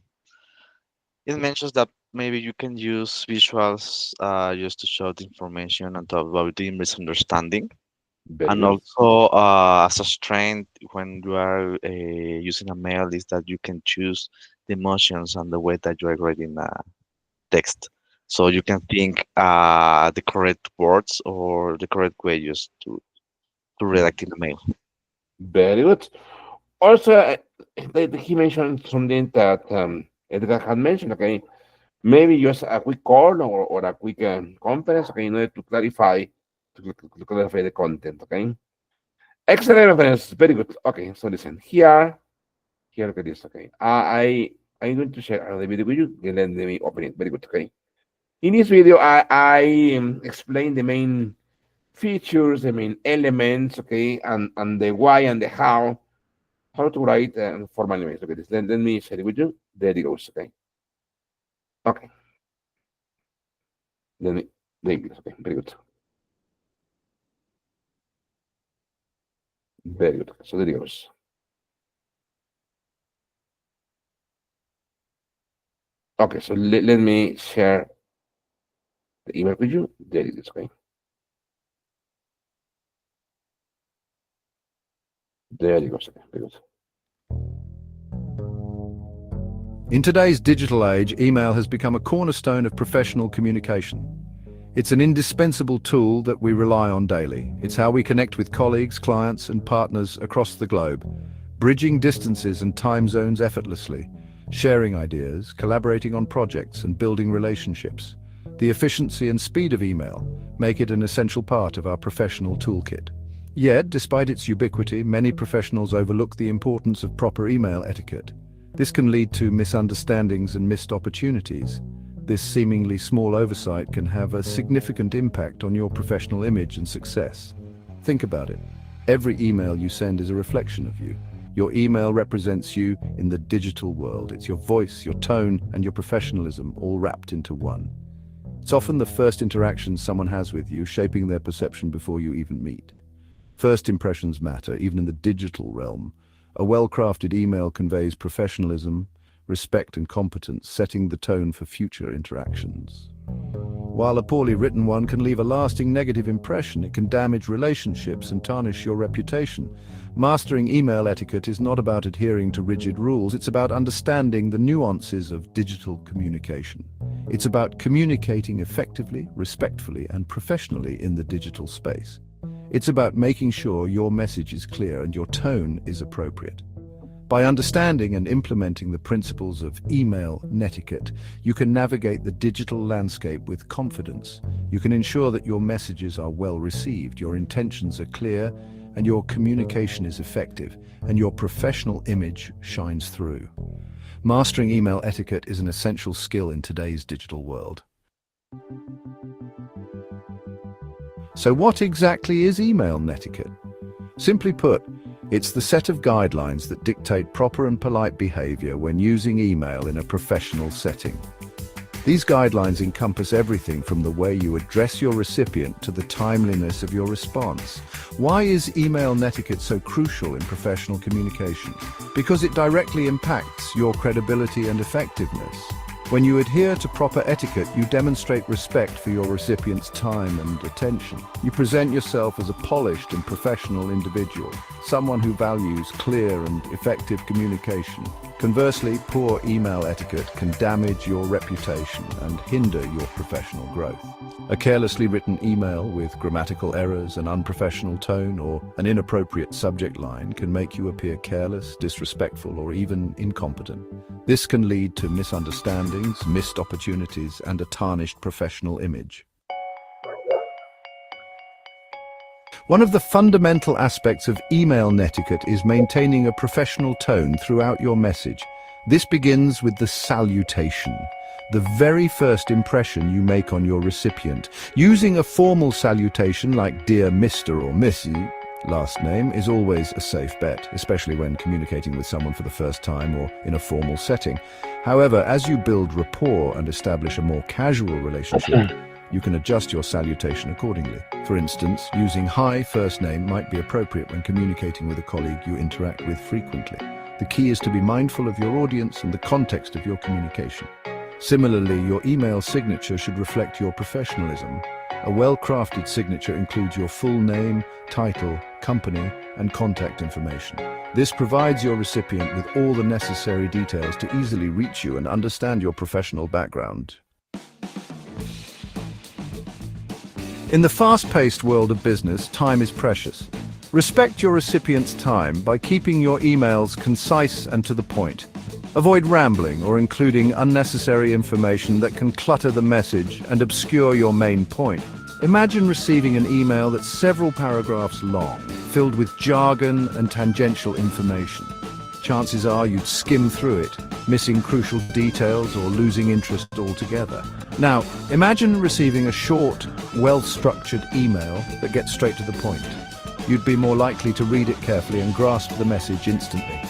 it mentions that maybe you can use visuals just to show the information and to avoid the misunderstanding. Very And good. also, as a strength, when you are using a mail, is that you can choose the emotions and the way that you are writing text. So you can think the correct words or the correct way just to redact in the mail. Very good. Also, he mentioned something that Edgar had mentioned. Okay, maybe just a quick call or a quick conference. Okay, in order to clarify the content. Okay. Excellent, my friends. Very good. Okay, so listen here. Look at this. Okay, I'm going to share the video with you. Let me open it. Very good. Okay. In this video, I explain the main features, the main elements. Okay, and the why and the how to write formal emails. Look at this. Let me share it with you. There it goes. Okay. Okay. There it goes. Okay. Very good. Very good. So there it goes. Okay, so let me share the email with you. There it is, okay? There it goes, okay, very good. In today's digital age, email has become a cornerstone of professional communication. It's an indispensable tool that we rely on daily. It's how we connect with colleagues, clients, and partners across the globe, bridging distances and time zones effortlessly, sharing ideas, collaborating on projects, and building relationships. The efficiency and speed of email make it an essential part of our professional toolkit. Yet, despite its ubiquity, many professionals overlook the importance of proper email etiquette. This can lead to misunderstandings and missed opportunities. This seemingly small oversight can have a significant impact on your professional image and success. Think about it. Every email you send is a reflection of you. Your email represents you in the digital world. It's your voice, your tone, and your professionalism all wrapped into one. It's often the first interaction someone has with you, shaping their perception before you even meet. First impressions matter, even in the digital realm. A well-crafted email conveys professionalism, respect, and competence, setting the tone for future interactions. While a poorly written one can leave a lasting negative impression, it can damage relationships and tarnish your reputation. Mastering email etiquette is not about adhering to rigid rules, it's about understanding the nuances of digital communication. It's about communicating effectively, respectfully, and professionally in the digital space. It's about making sure your message is clear and your tone is appropriate. By understanding and implementing the principles of email netiquette, you can navigate the digital landscape with confidence. You can ensure that your messages are well received, your intentions are clear, and your communication is effective, and your professional image shines through. Mastering email etiquette is an essential skill in today's digital world. So what exactly is email netiquette? Simply put, it's the set of guidelines that dictate proper and polite behavior when using email in a professional setting. These guidelines encompass everything from the way you address your recipient to the timeliness of your response. Why is email netiquette so crucial in professional communication? Because it directly impacts your credibility and effectiveness. When you adhere to proper etiquette, you demonstrate respect for your recipient's time and attention. You present yourself as a polished and professional individual, someone who values clear and effective communication. Conversely, poor email etiquette can damage your reputation and hinder your professional growth. A carelessly written email with grammatical errors, an unprofessional tone, or an inappropriate subject line can make you appear careless, disrespectful, or even incompetent. This can lead to misunderstandings, missed opportunities, and a tarnished professional image. One of the fundamental aspects of email netiquette is maintaining a professional tone throughout your message. This begins with the salutation, the very first impression you make on your recipient. Using a formal salutation like "Dear Mr. or Mrs." last name is always a safe bet, especially when communicating with someone for the first time or in a formal setting. However, as you build rapport and establish a more casual relationship, you can adjust your salutation accordingly. For instance, using "Hi" first name might be appropriate when communicating with a colleague you interact with frequently. The key is to be mindful of your audience and the context of your communication. Similarly, your email signature should reflect your professionalism. A well-crafted signature includes your full name, title, company, and contact information. This provides your recipient with all the necessary details to easily reach you and understand your professional background. In the fast-paced world of business, time is precious. Respect your recipient's time by keeping your emails concise and to the point. Avoid rambling or including unnecessary information that can clutter the message and obscure your main point. Imagine receiving an email that's several paragraphs long, filled with jargon and tangential information. Chances are you'd skim through it, missing crucial details or losing interest altogether. Now, imagine receiving a short, well-structured email that gets straight to the point. You'd be more likely to read it carefully and grasp the message instantly.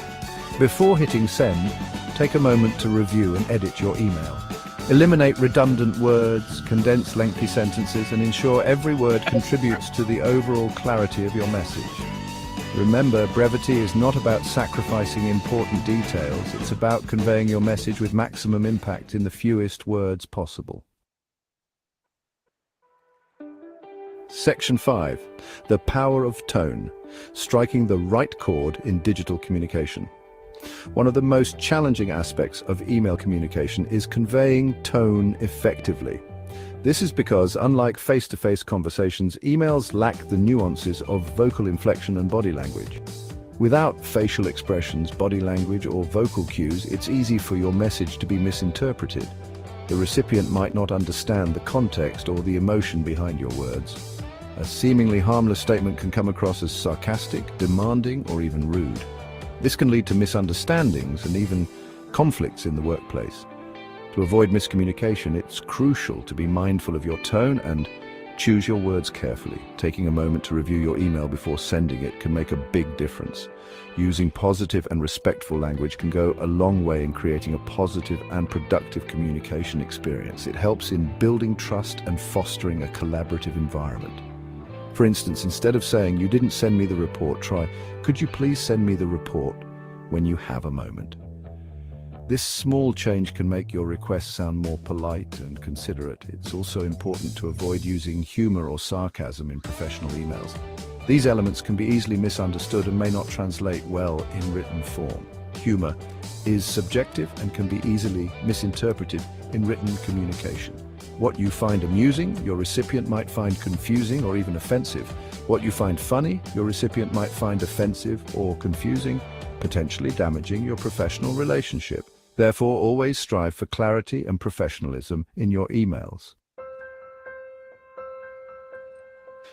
Before hitting send, take a moment to review and edit your email. Eliminate redundant words, condense lengthy sentences, and ensure every word contributes to the overall clarity of your message. Remember, brevity is not about sacrificing important details. It's about conveying your message with maximum impact in the fewest words possible. Section 5. The power of tone. Striking the right chord in digital communication. One of the most challenging aspects of email communication is conveying tone effectively. This is because, unlike face-to-face conversations, emails lack the nuances of vocal inflection and body language. Without facial expressions, body language, or vocal cues, it's easy for your message to be misinterpreted. The recipient might not understand the context or the emotion behind your words. A seemingly harmless statement can come across as sarcastic, demanding, or even rude. This can lead to misunderstandings and even conflicts in the workplace. To avoid miscommunication, it's crucial to be mindful of your tone and choose your words carefully. Taking a moment to review your email before sending it can make a big difference. Using positive and respectful language can go a long way in creating a positive and productive communication experience. It helps in building trust and fostering a collaborative environment. For instance, instead of saying, "You didn't send me the report," try, "Could you please send me the report when you have a moment?" This small change can make your request sound more polite and considerate. It's also important to avoid using humor or sarcasm in professional emails. These elements can be easily misunderstood and may not translate well in written form. Humor is subjective and can be easily misinterpreted in written communication. What you find amusing, your recipient might find confusing or even offensive. What you find funny, your recipient might find offensive or confusing, potentially damaging your professional relationship. Therefore, always strive for clarity and professionalism in your emails.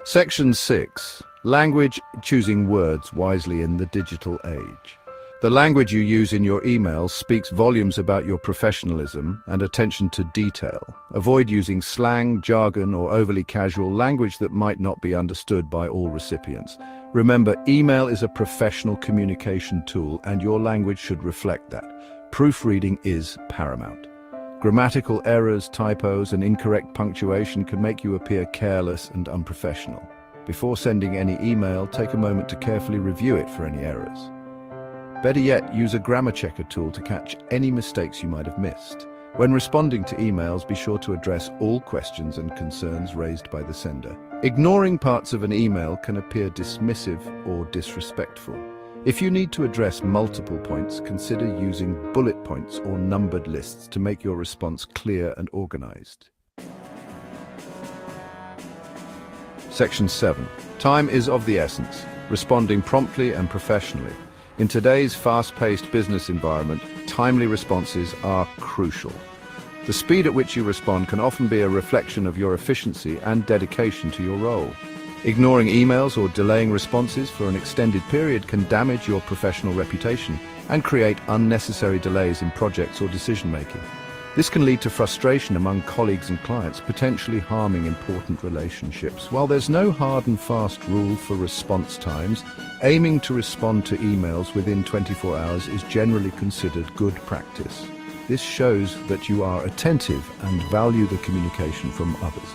Section 6. Language: choosing words wisely in the digital age. The language you use in your emails speaks volumes about your professionalism and attention to detail. Avoid using slang, jargon, or overly casual language that might not be understood by all recipients. Remember, email is a professional communication tool, and your language should reflect that. Proofreading is paramount. Grammatical errors, typos, and incorrect punctuation can make you appear careless and unprofessional. Before sending any email, take a moment to carefully review it for any errors. Better yet, use a grammar checker tool to catch any mistakes you might have missed. When responding to emails, be sure to address all questions and concerns raised by the sender. Ignoring parts of an email can appear dismissive or disrespectful. If you need to address multiple points, consider using bullet points or numbered lists to make your response clear and organized. Section 7. Time is of the essence. Responding promptly and professionally. In today's fast-paced business environment, timely responses are crucial. The speed at which you respond can often be a reflection of your efficiency and dedication to your role. Ignoring emails or delaying responses for an extended period can damage your professional reputation and create unnecessary delays in projects or decision-making. This can lead to frustration among colleagues and clients, potentially harming important relationships. While there's no hard and fast rule for response times, aiming to respond to emails within 24 hours is generally considered good practice. This shows that you are attentive and value the communication from others.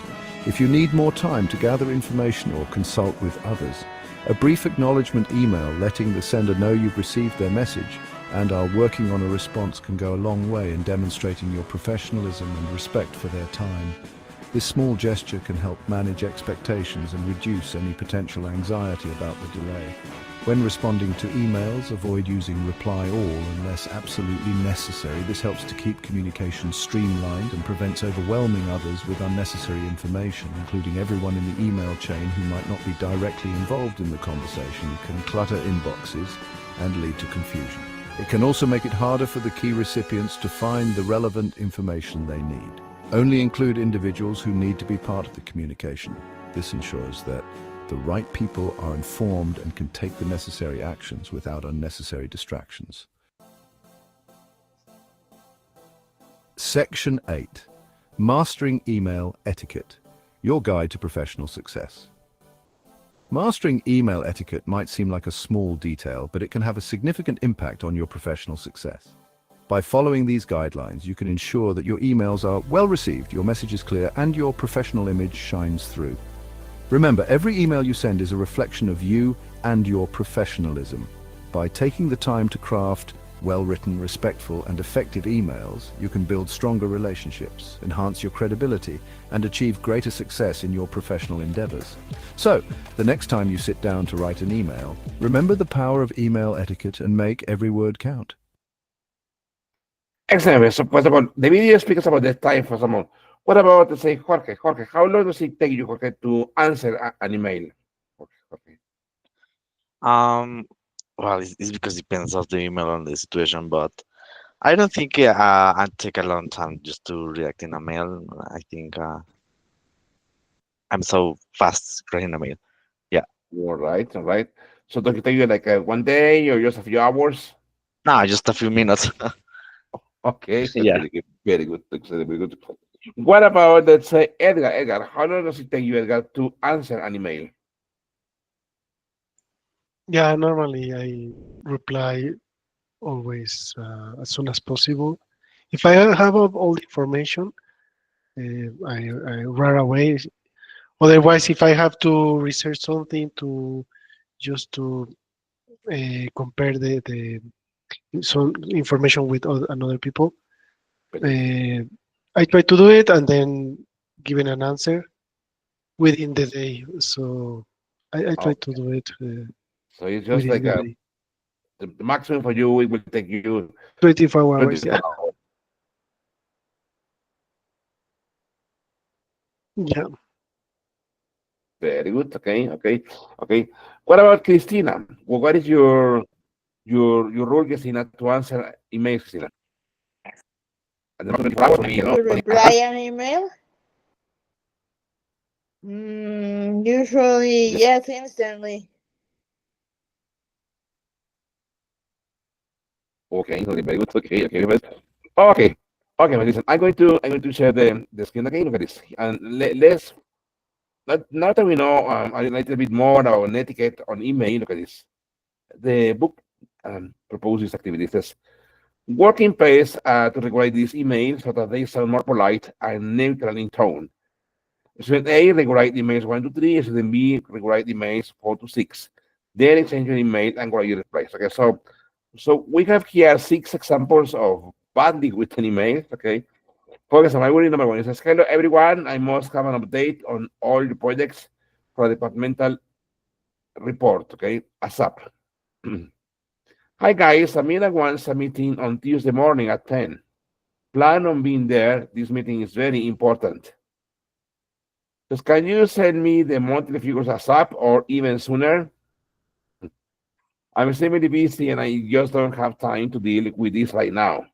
If you need more time to gather information or consult with others, a brief acknowledgement email letting the sender know you've received their message and are working on a response can go a long way in demonstrating your professionalism and respect for their time. This small gesture can help manage expectations and reduce any potential anxiety about the delay. When responding to emails, avoid using reply all unless absolutely necessary. This helps to keep communication streamlined and prevents overwhelming others with unnecessary information, including everyone in the email chain who might not be directly involved in the conversation, can clutter inboxes and lead to confusion. It can also make it harder for the key recipients to find the relevant information they need. Only include individuals who need to be part of the communication. This ensures that the right people are informed and can take the necessary actions without unnecessary distractions. Section 8. Mastering Email Etiquette. Your guide to professional success. Mastering email etiquette might seem like a small detail, but it can have a significant impact on your professional success. By following these guidelines, you can ensure that your emails are well received, your message is clear, and your professional image shines through. Remember, every email you send is a reflection of you and your professionalism. By taking the time to craft well-written, respectful, and effective emails, you can build stronger relationships, enhance your credibility, and achieve greater success in your professional endeavors. So, the next time you sit down to write an email, remember the power of email etiquette and make every word count. Excellent. So, first of all, the video speaks about the time for someone. What about, let's say, Jorge? Jorge, how long does it take you, Jorge, to answer an email? Jorge. Well, it's because it depends of the email and the situation, but I don't think I take a long time just to react in a mail. I think I'm so fast writing a mail. Yeah. All right, all right. So does it take you like one day or just a few hours? No, just a few minutes. Okay, that's Yeah. very good. Very good. That's very good. What about, let's say, Edgar? Edgar, how long does it take you, Edgar, to answer an email? Yeah, normally I reply always as soon as possible. If I have all the information, I right away. Otherwise, if I have to research something to just to compare the some information with another people, I try to do it and then giving an answer within the day. So I try to do it So it's just within like the day. the maximum for you, it will take you 24 hours. 24 Yeah, hours. yeah. Very good. Okay, okay, okay. What about Christina? Well, what is your role, Christina, to answer emails, Christina? And the maximum 24 hours, maybe, you know, To 24 reply hours? an email? Usually, Yes. yes, instantly. Okay, okay, very good. Okay, okay, very good. Okay, okay. But listen, I'm going to share the screen again. Look at this, and let's now that we know a little bit more about etiquette on email. Look at this. The book proposes activities. Says, work in pairs to regulate these emails so that they sound more polite and neutral in tone. Student A, regulate emails 1 to 3. Student B, regulate emails 4 to 6. Then exchange your email and write your replies. Okay, so we have here 6 examples of badly written emails. Okay, for example, I will read number 1. It says, hello everyone, I must have an update on all your projects for a departmental report. Okay, ASAP. Hi guys, Amira wants a meeting on Tuesday morning at 10. Plan on being there. This meeting is very important. Just can you send me the monthly figures ASAP or even sooner? I'm extremely busy and I just don't have time to deal with this right now.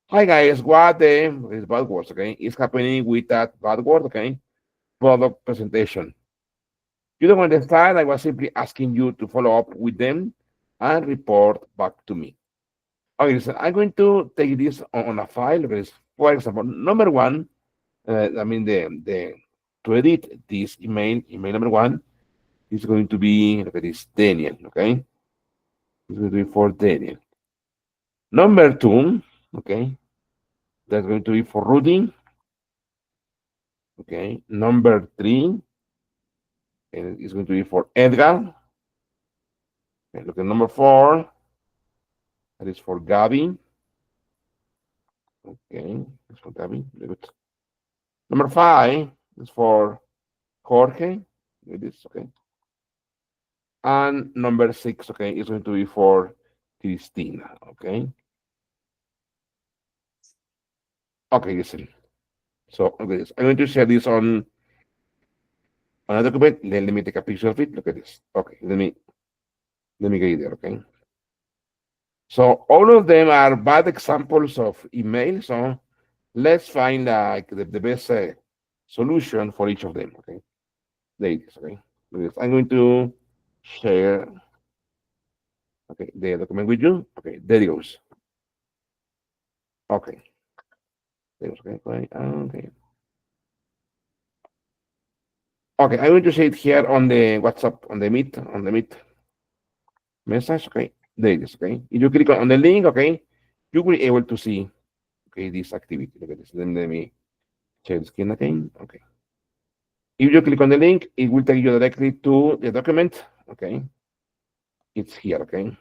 Hi guys, what the is bad words, okay? Is happening with that bad word, okay? Product presentation. You don't understand. I was simply asking you to follow up with them and report back to me. Okay, listen, I'm going to take this on a file. Because, for example, number one, I mean the to edit this email number one is going to be look at this Daniel, okay? It's going to be for Daniel. Number two, okay, that's going to be for Rudy. Okay, number three is going to be for Edgar. Okay, look at number four. That is for Gabby. Okay, that's for Gabby. Very good. Number five is for Jorge. It is okay. And number six, okay, is going to be for Cristina. Okay. Okay, listen. So okay, I'm going to share this on a document. Let me take a picture of it. Look at this. Okay, let me get it there. Okay. So all of them are bad examples of email. So let's find the best solution for each of them. Okay. There it is. Okay. I'm going to share. Okay, the document with you. Okay, there it goes. Okay. There it goes. Okay. Okay. Okay, I'm going to say it here on the WhatsApp, on the Meet message. Okay, there it is. Okay, if you click on the link, okay, you will be able to see okay this activity. Look at this. Then let me share the screen again. Okay, if you click on the link, it will take you directly to the document. Okay, it's here. Okay,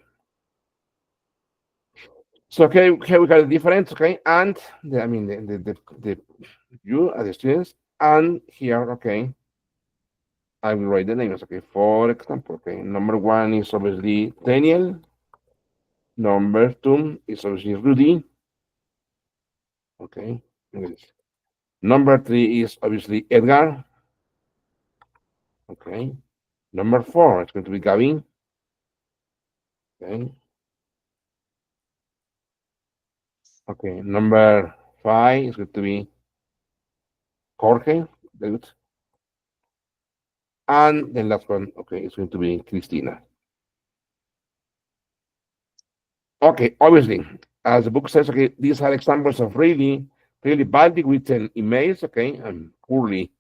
so okay, here we got the difference. Okay, and I mean the you are the students, and here okay. I will write the names. Okay, for example, okay, number one is obviously Daniel. Number two is obviously Rudy. Okay. Number three is obviously Edgar. Okay. Number four is going to be Gavin. Okay. Okay. Number five is going to be Jorge. Good. And the last one, okay, is going to be Cristina. Okay, obviously, as the book says, okay, these are examples of really badly written emails, okay, and poorly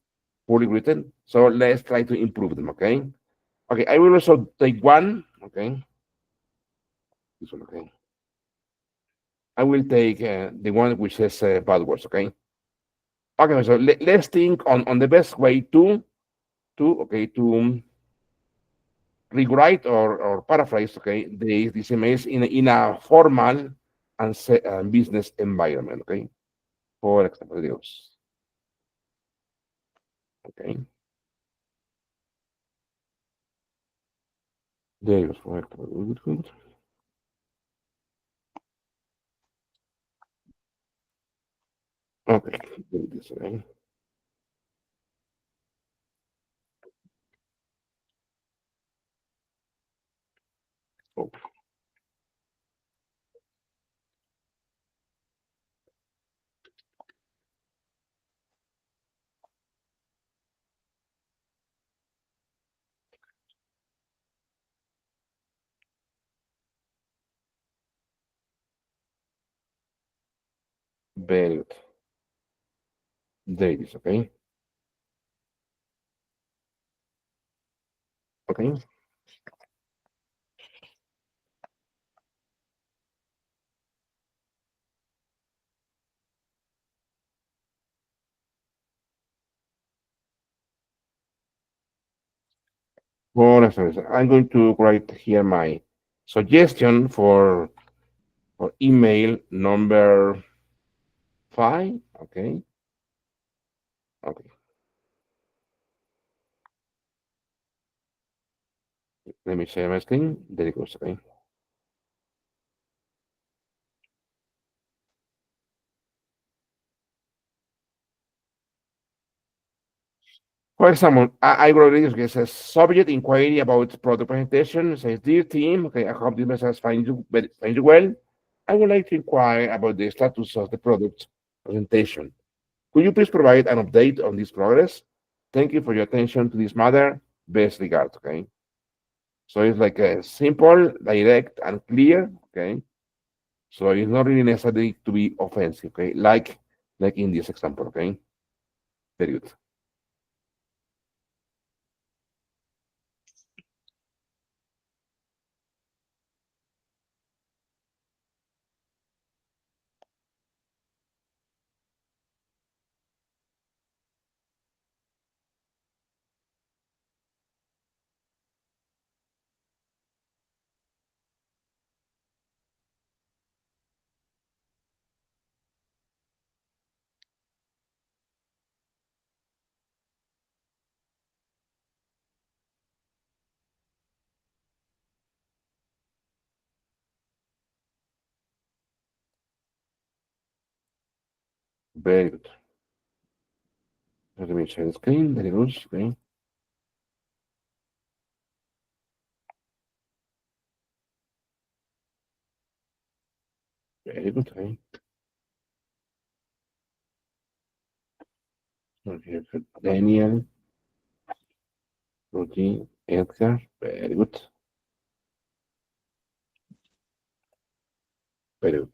written. So let's try to improve them, okay? Okay, I will also take one, okay? This one, okay? I will take the one which says bad words, okay? Okay, so let's think on the best way to rewrite or paraphrase, okay, these emails in a formal and business environment, okay? For example, Dios. Okay. Dios, for example. Okay, do this, okay? Oh, very good. There it is, okay? Okay. For example, I'm going to write here my suggestion for email number five. Okay. Okay. Let me share my screen. There it goes. Okay. For example, I wrote this, okay, it says subject inquiry about product presentation. It says, dear team, okay, I hope this message finds you well. I would like to inquire about the status of the product presentation. Could you please provide an update on this progress? Thank you for your attention to this matter. Best regards, okay? So it's like a simple, direct, and clear, okay? So it's not really necessary to be offensive, okay? Like in this example, okay? Very good. Very good. Let me share the screen. Very good. Okay. Very good. Okay. Okay. Daniel, Rudy, Edgar. Very good. Very good.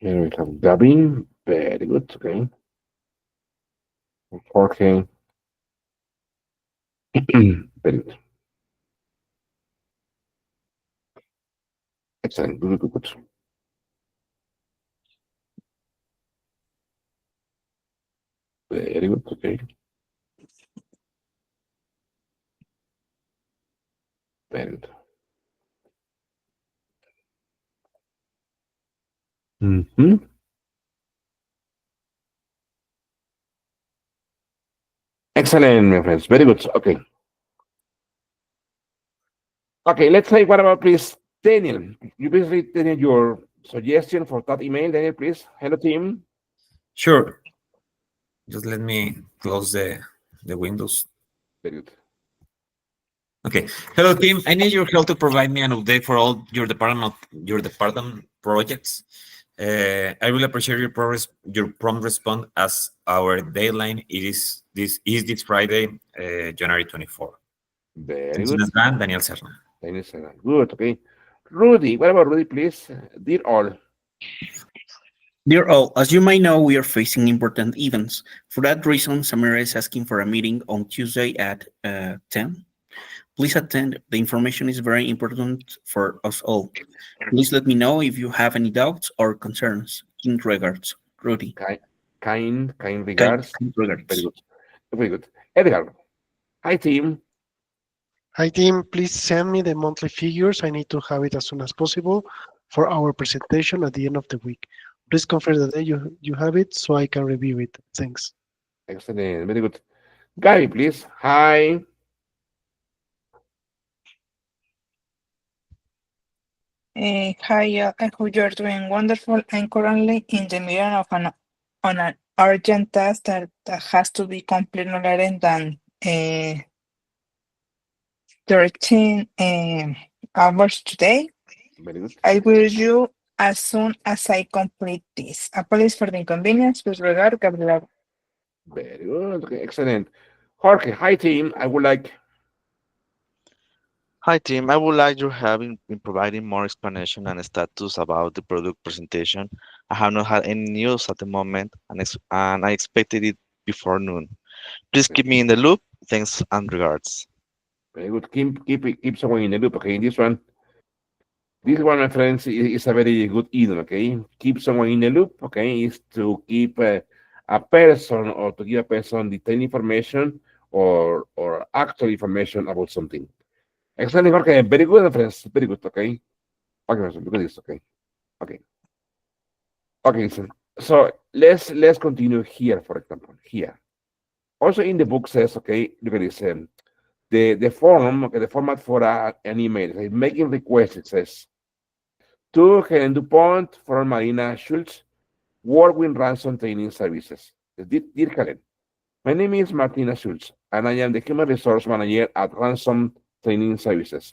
Here we have Gavin. Very good. Okay. Jorge. Very good. Excellent. Good, good, good. Very good. Okay. Very good. Mm-hmm. Excellent, my friends. Very good. Okay. Okay, let's say, what about please, Daniel? You please read, Daniel, your suggestion for that email, Daniel, please. Hello, team. Sure. Just let me close the windows. Very good. Okay. Hello, team. I need your help to provide me an update for all your department projects. I really appreciate your progress, your prompt response, as our deadline this Friday, January 24. Very Thanks in good. advance, Daniel Serna. Daniel Serna. Good. Okay. Rudy, what about Rudy, please? Dear all. Dear all, as you might know, we are facing important events. For that reason, Samira is asking for a meeting on Tuesday at 10. Please attend. The information is very important for us all. Please let me know if you have any doubts or concerns. In regards, Rudy. Kind Kind regards. regards. Very good. Very good. Edgar. Hi, team. Hi team, please send me the monthly figures. I need to have it as soon as possible for our presentation at the end of the week. Please confirm the day you have it so I can review it. Thanks. Excellent. Very good. Gabby, please. Hi. Hi, I hope you're doing wonderful. I'm currently in the middle of an urgent task that has to be completed no later than 13 hours today. Very good. I will you as soon as I complete this. Apologies for the inconvenience. With regard, Gabriela. Very good. Okay, excellent. Jorge, hi, team. I would like. Hi team, I would like your help in providing more explanation and status about the product presentation. I have not had any news at the moment, and I expected it before noon. Please keep me in the loop. Thanks and regards. Very good. Keep someone in the loop. Okay, this one, my friends, is a very good idiom. Okay, keep someone in the loop. Okay, is to keep a person, or to give a person detailed information or actual information about something. Excellent, Jorge. Very good, my friends. Very good. Okay. Okay, look at this. Okay. Okay. Okay. Listen. So let's continue here. For example, here. Also in the book says, okay, look at this. The form, okay, the format for an email, like making requests, it says, to Helen DuPont for Marina Schultz, work with ransom training services. Dear Helen, my name is Martina Schultz, and I am the Human Resource Manager at Ransom Training Services.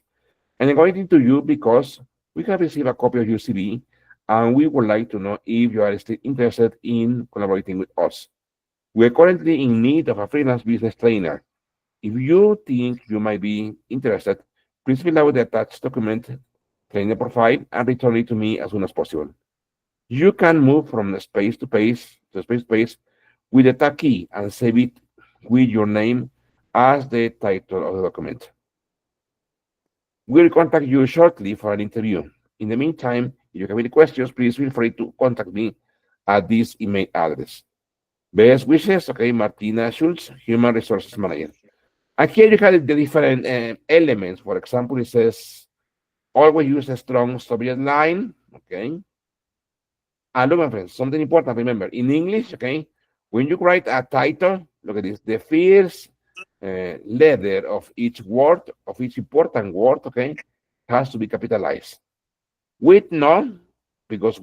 And I'm writing to you because we have received a copy of your CV, and we would like to know if you are still interested in collaborating with us. We are currently in need of a freelance business trainer. If you think you might be interested, please fill out the attached document, trainer profile, and return it to me as soon as possible. You can move from space to space with the tab key and save it with your name as the title of the document. We'll contact you shortly for an interview. In the meantime, if you have any questions, please feel free to contact me at this email address. Best wishes, okay, Martina Schultz, Human Resources Manager. And here you have the different elements. For example, it says always use a strong subject line, okay? And look, my friends, something important, remember, in English, okay, when you write a title, look at this, the first letter of each word, of each important word, okay, has to be capitalized. With no, because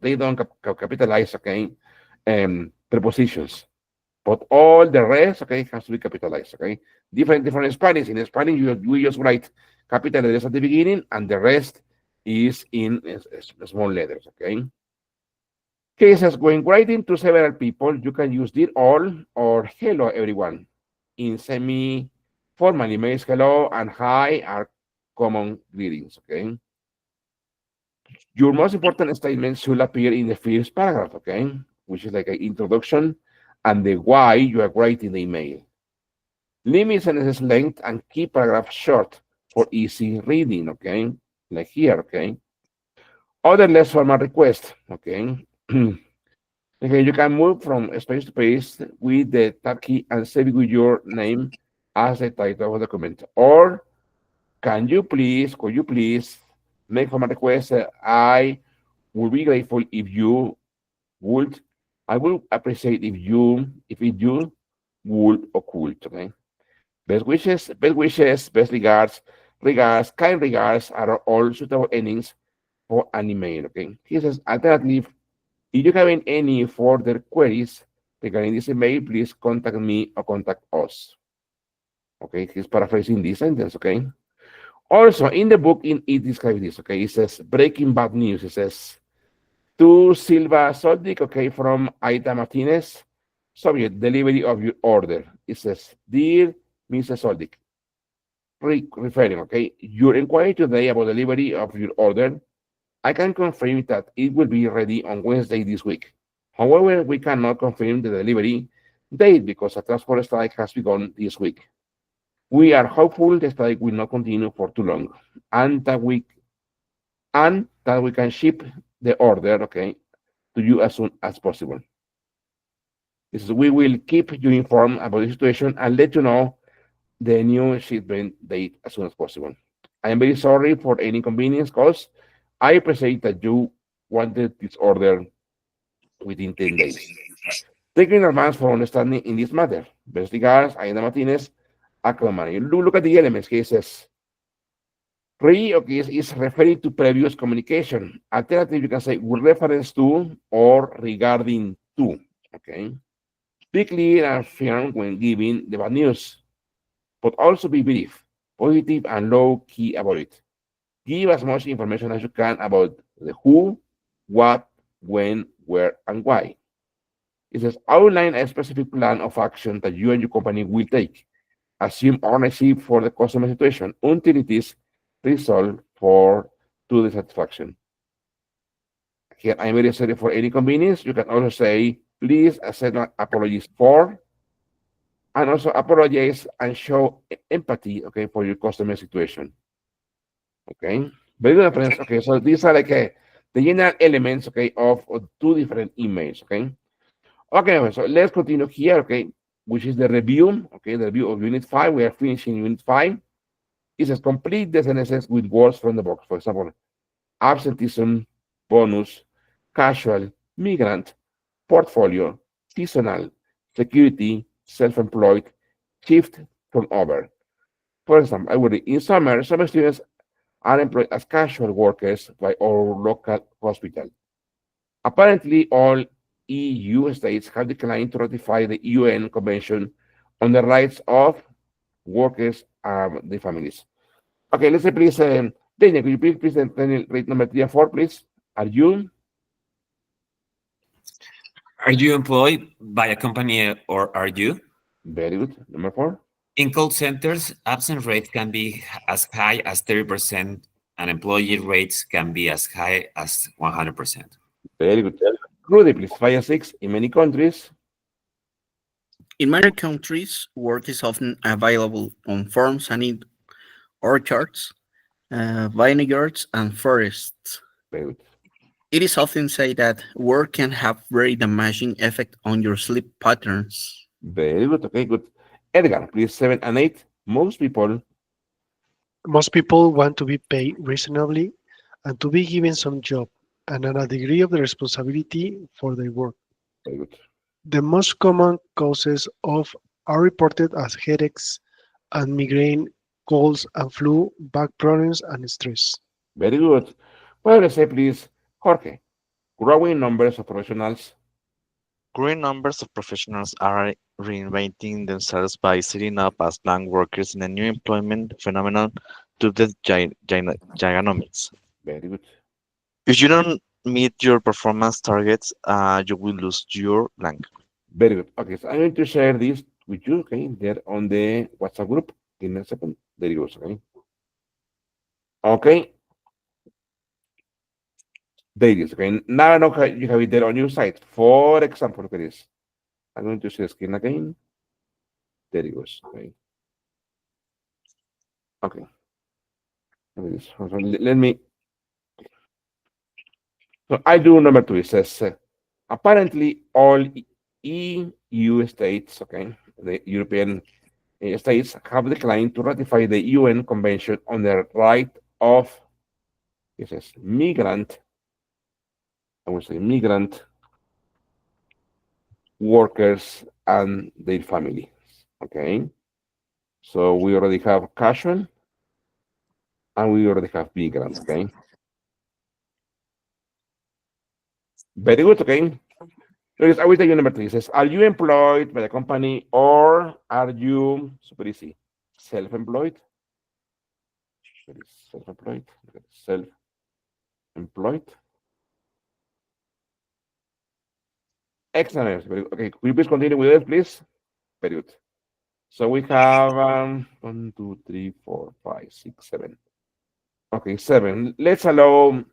they don't capitalize, okay, prepositions. But all the rest, okay, has to be capitalized, okay? Different Spanish. In Spanish, we just write capital letters at the beginning, and the rest is in small letters, okay? Cases when writing to several people, you can use dear all or hello everyone. In semi-formal emails, hello and hi are common greetings, okay? Your most important statement should appear in the first paragraph, okay? Which is like an introduction and the why you are writing the email. Limit sentences length and keep paragraphs short for easy reading, okay? Like here, okay? Other less formal requests, okay? Okay, you can move from space to space with the tab key and save it with your name as the title of the document. Or could you please make formal request? I would be grateful if you would. I would appreciate if you would or could. Okay. Best wishes, best regards, kind regards are all suitable endings for an email. Okay. He says, alternative, if you have any further queries regarding this email, please contact me or contact us. Okay, he's paraphrasing this sentence. Okay. Also, in the book, it describes this. Okay, it says breaking bad news. It says to Silva Soldik, okay, from Aida Martinez, Soviet delivery of your order. It says, dear Mrs. Soldik, referring, okay, your inquiry today about delivery of your order, I can confirm that it will be ready on Wednesday this week. However, we cannot confirm the delivery date because a transport strike has begun this week. We are hopeful the strike will not continue for too long and that we can ship the order, okay, to you as soon as possible. This is, we will keep you informed about the situation and let you know the new shipment date as soon as possible. I am very sorry for any inconvenience caused. I appreciate that you wanted this order within 10 days. Thank you in advance for understanding in this matter. Best regards, Aida Martinez, account manager. Look at the elements. He says, okay, is referring to previous communication. Alternative, you can say with reference to or regarding to. Okay. Be clear and firm when giving the bad news, but also be brief, positive, and low key about it. Give as much information as you can about the who, what, when, where, and why. It says outline a specific plan of action that you and your company will take. Assume ownership for the customer situation until it is resolved to the satisfaction. Here, I'm very sorry for any inconvenience. You can also say, please accept my apologies for, and also apologize and show empathy, okay, for your customer situation. Okay, very good, friends. Okay, so these are like the general elements, okay, of two different emails, okay. Okay, so let's continue here, okay, which is the review, okay, the review of Unit 5. We are finishing Unit 5. It says complete the sentences with words from the box. For example, absenteeism, bonus, casual, migrant, portfolio, seasonal, security, self-employed, shift from over. For example, I would in summer, some students are employed as casual workers by our local hospital. Apparently, all EU states have declined to ratify the UN Convention on the Rights of Workers and their Families. Okay, let's say, please, Daniel, could you please present rate number 3 and 4, please? Are you? Are you employed by a company or are you? Very good. Number 4. In call centers, absence rates can be as high as 30%, and employee rates can be as high as 100%. Very good. Rudy, please, 5 and 6. In many countries, In many countries, work is often available on farms and in orchards, vineyards, and forests. very good. It is often said that work can have very damaging effect on your sleep patterns. Very good. Okay, good. Edgar, please, 7 and 8. Most people want to be paid reasonably and to be given some job and a degree of the responsibility for their work. Very good. The most common causes of are reported as headaches and migraine, colds and flu, back problems, and stress. Very good. Well, let's say, please, Jorge, growing numbers of professionals. Growing numbers of professionals are reinventing themselves by setting up as bank workers in a new employment phenomenon to the giganomics. Very good. If you don't meet your performance targets, you will lose your blank. Very good. Okay, so I'm going to share this with you, okay, there on the WhatsApp group. Give me a second. There it goes, okay? Okay, there it is, okay? Now I know how you have it there on your site. For example, look at this. I'm going to share screen again. There it goes, okay? Okay. Look at this. So let me. So I do number 2. It says, apparently all EU states, okay, the European states have declined to ratify the UN Convention on the Right of, it says, I would say migrant workers and their families. Okay. So we already have casual and we already have migrants. Okay. Very good. Okay. Notice, I will tell you number 3. It says, are you employed by the company or are you, super easy, self-employed? Self-employed. Self-employed. Excellent. Very good. Okay. Could you please continue with it, please? Very good. So we have 1, 2, 3, 4, 5, 6, 7. Okay, 7. Let's allow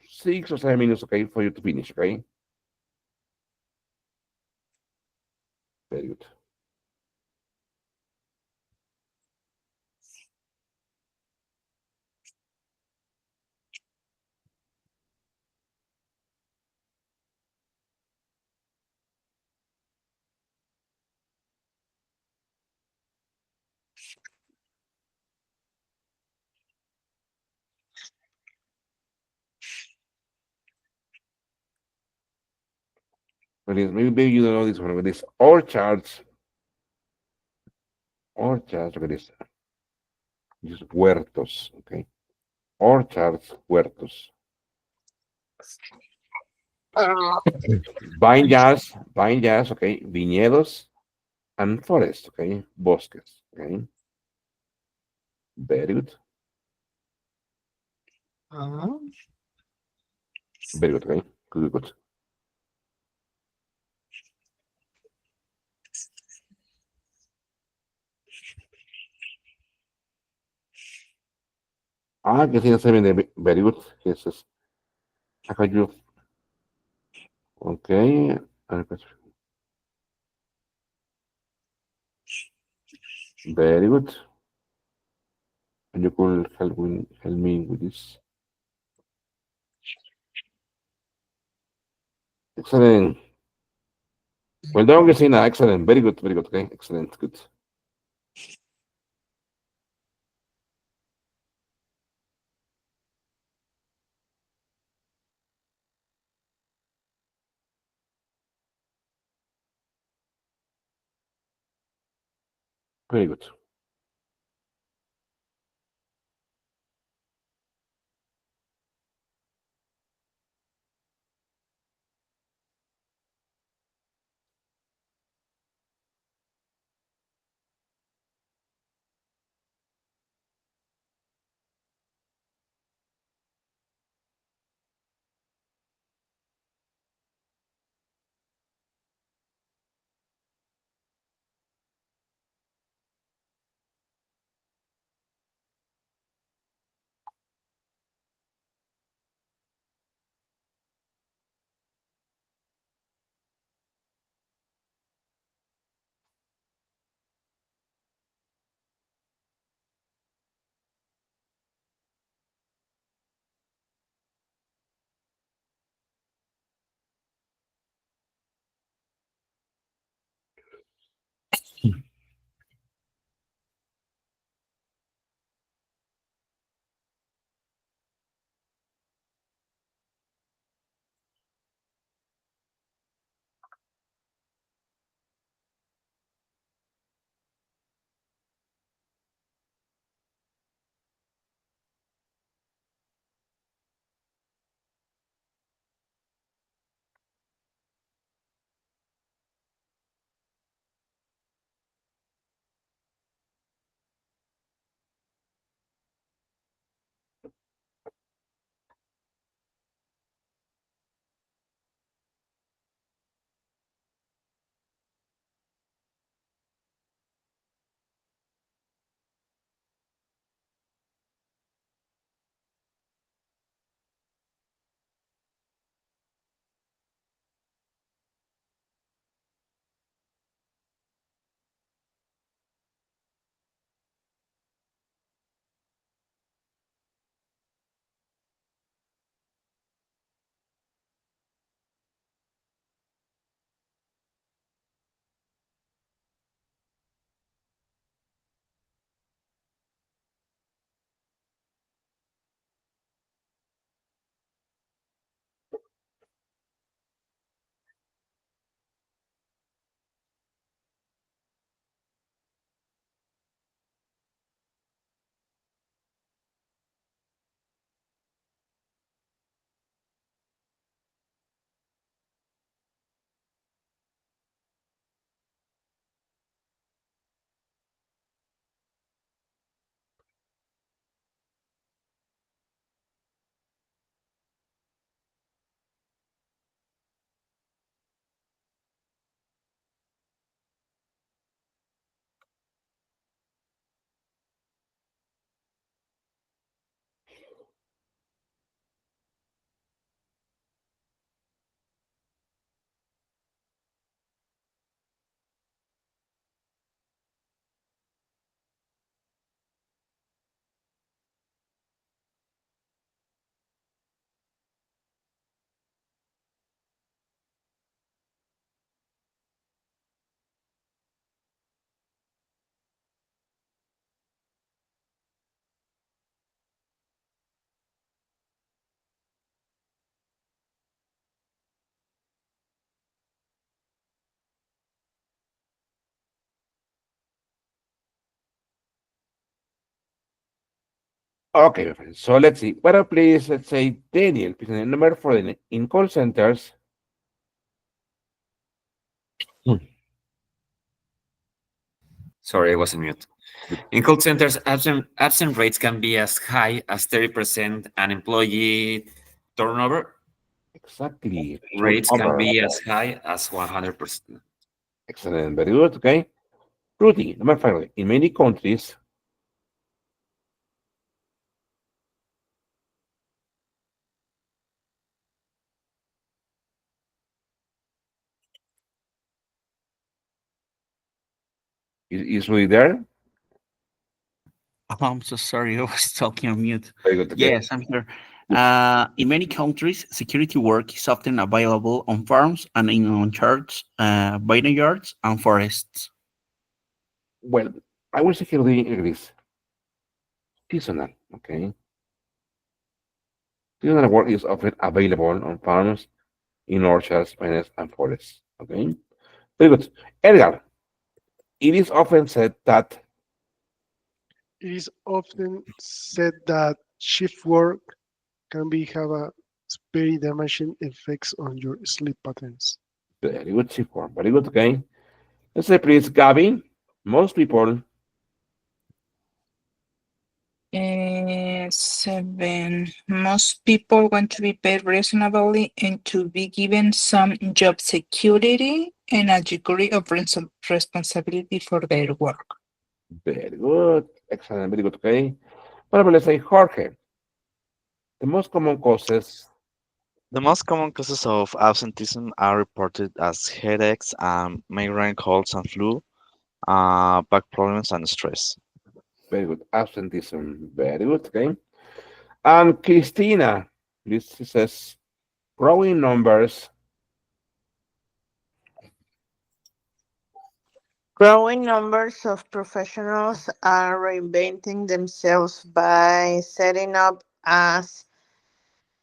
6 or 7 minutes, okay, for you to finish, okay? Very good. Maybe you don't know this one. With this orchards, look at this. These huertos, okay? Orchards, huertos. Vineyards, okay? Viñedos and forests, okay? Bosques, okay? Very good. Very good, okay? Good, good. Que sí, se viene very good. Yes, yes. How you? Okay. Very good. And you could help me with this. Excellent. Well done, Gesina. Excellent. Very good. Very good. Okay. Excellent. Good. Very good. Okay, my friends. So let's see. But please, let's say Daniel, please, the number for the in call centers. Hmm. Sorry, I was on mute. In call centers, absent rates can be as high as 30% and employee turnover Exactly. rates can Turnover. be as high as 100%. Excellent. Very good. Okay. Rudy, number five. In many countries, is Rudy there? Oh, I'm so sorry, I was talking on mute. Very good. Okay. Yes, I'm here. In many countries, security work is often available on farms and in uncharted vineyards and forests. Well, I will say here the English. Seasonal. Okay. Seasonal work is often available on farms, in orchards, vineyards, and forests. Okay. Very good. Edgar, it is often said that It is often said that shift work can be have a very damaging effects on your sleep patterns. very good shift work. Very good. Okay. Let's say, please, Gabby. Most people, 7. Most people want to be paid reasonably and to be given some job security and a degree of responsibility for their work. very good. Excellent. Very good. Okay. But let's say, Jorge. The most common causes, The most common causes of absenteeism are reported as headaches, migraine, colds and flu, back problems, and stress. very good. Absenteeism, very good. Okay. And Christina, this says growing numbers. Growing numbers of professionals are reinventing themselves by setting up as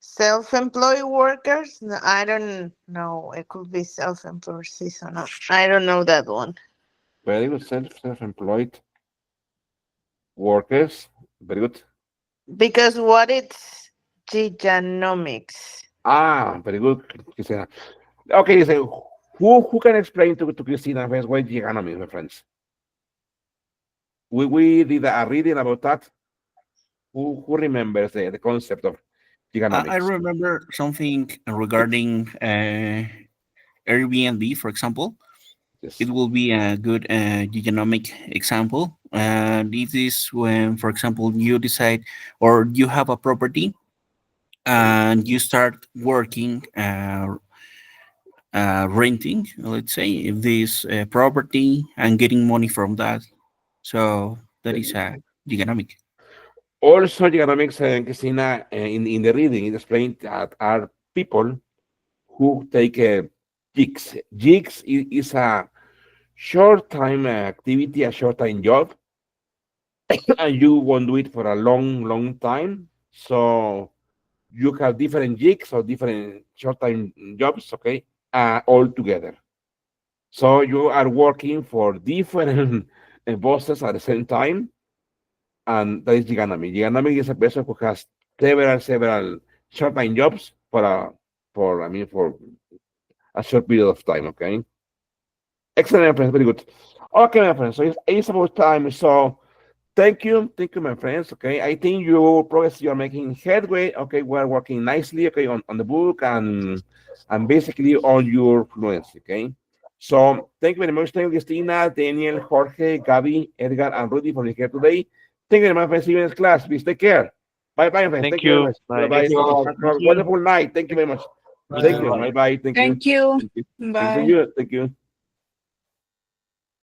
self-employed workers. No, I don't know. It could be self-employed seasonal. I don't know that one. Very good. Self-employed workers. Very good. Because what it's genomics. Ah, very good, Christina. Okay, so who can explain to Christina first what economy, my friends? We did a reading about that. Who remembers the concept of I economics? remember something regarding Airbnb, for example. Yes. It will be a good economic example. This is when, for example, you decide or you have a property and you start working, renting, let's say, this property and getting money from that. So that is economic. Also, economics, Christina, in the reading, it explained that are people who take gigs. Gigs is a short time activity, a short time job, and you won't do it for a long time. So you have different gigs or different short time jobs, okay, all together. So you are working for different bosses at the same time, and that is Giganami. Giganami is a person who has several short time jobs for a short period of time. Okay, excellent, my friends. Very good. Okay, my friends. So it's about time. So thank you, my friends. Okay, I think you progress. You are making headway. Okay, we're working nicely. Okay, on the book and basically on your fluency. Okay. So thank you very much. Thank you, Christina, Daniel, Jorge, Gabby, Edgar, and Rudy for being here today. Thank you very much, friends. See you in next class. Please take care. Bye bye, friends. Thank Thank you very you. much. Bye Bye. bye. Thank you all. Have a wonderful night. Thank you very much. Thank you. Bye bye. Thank you. Thank you. Thank you. Bye. Thank you. Thank you.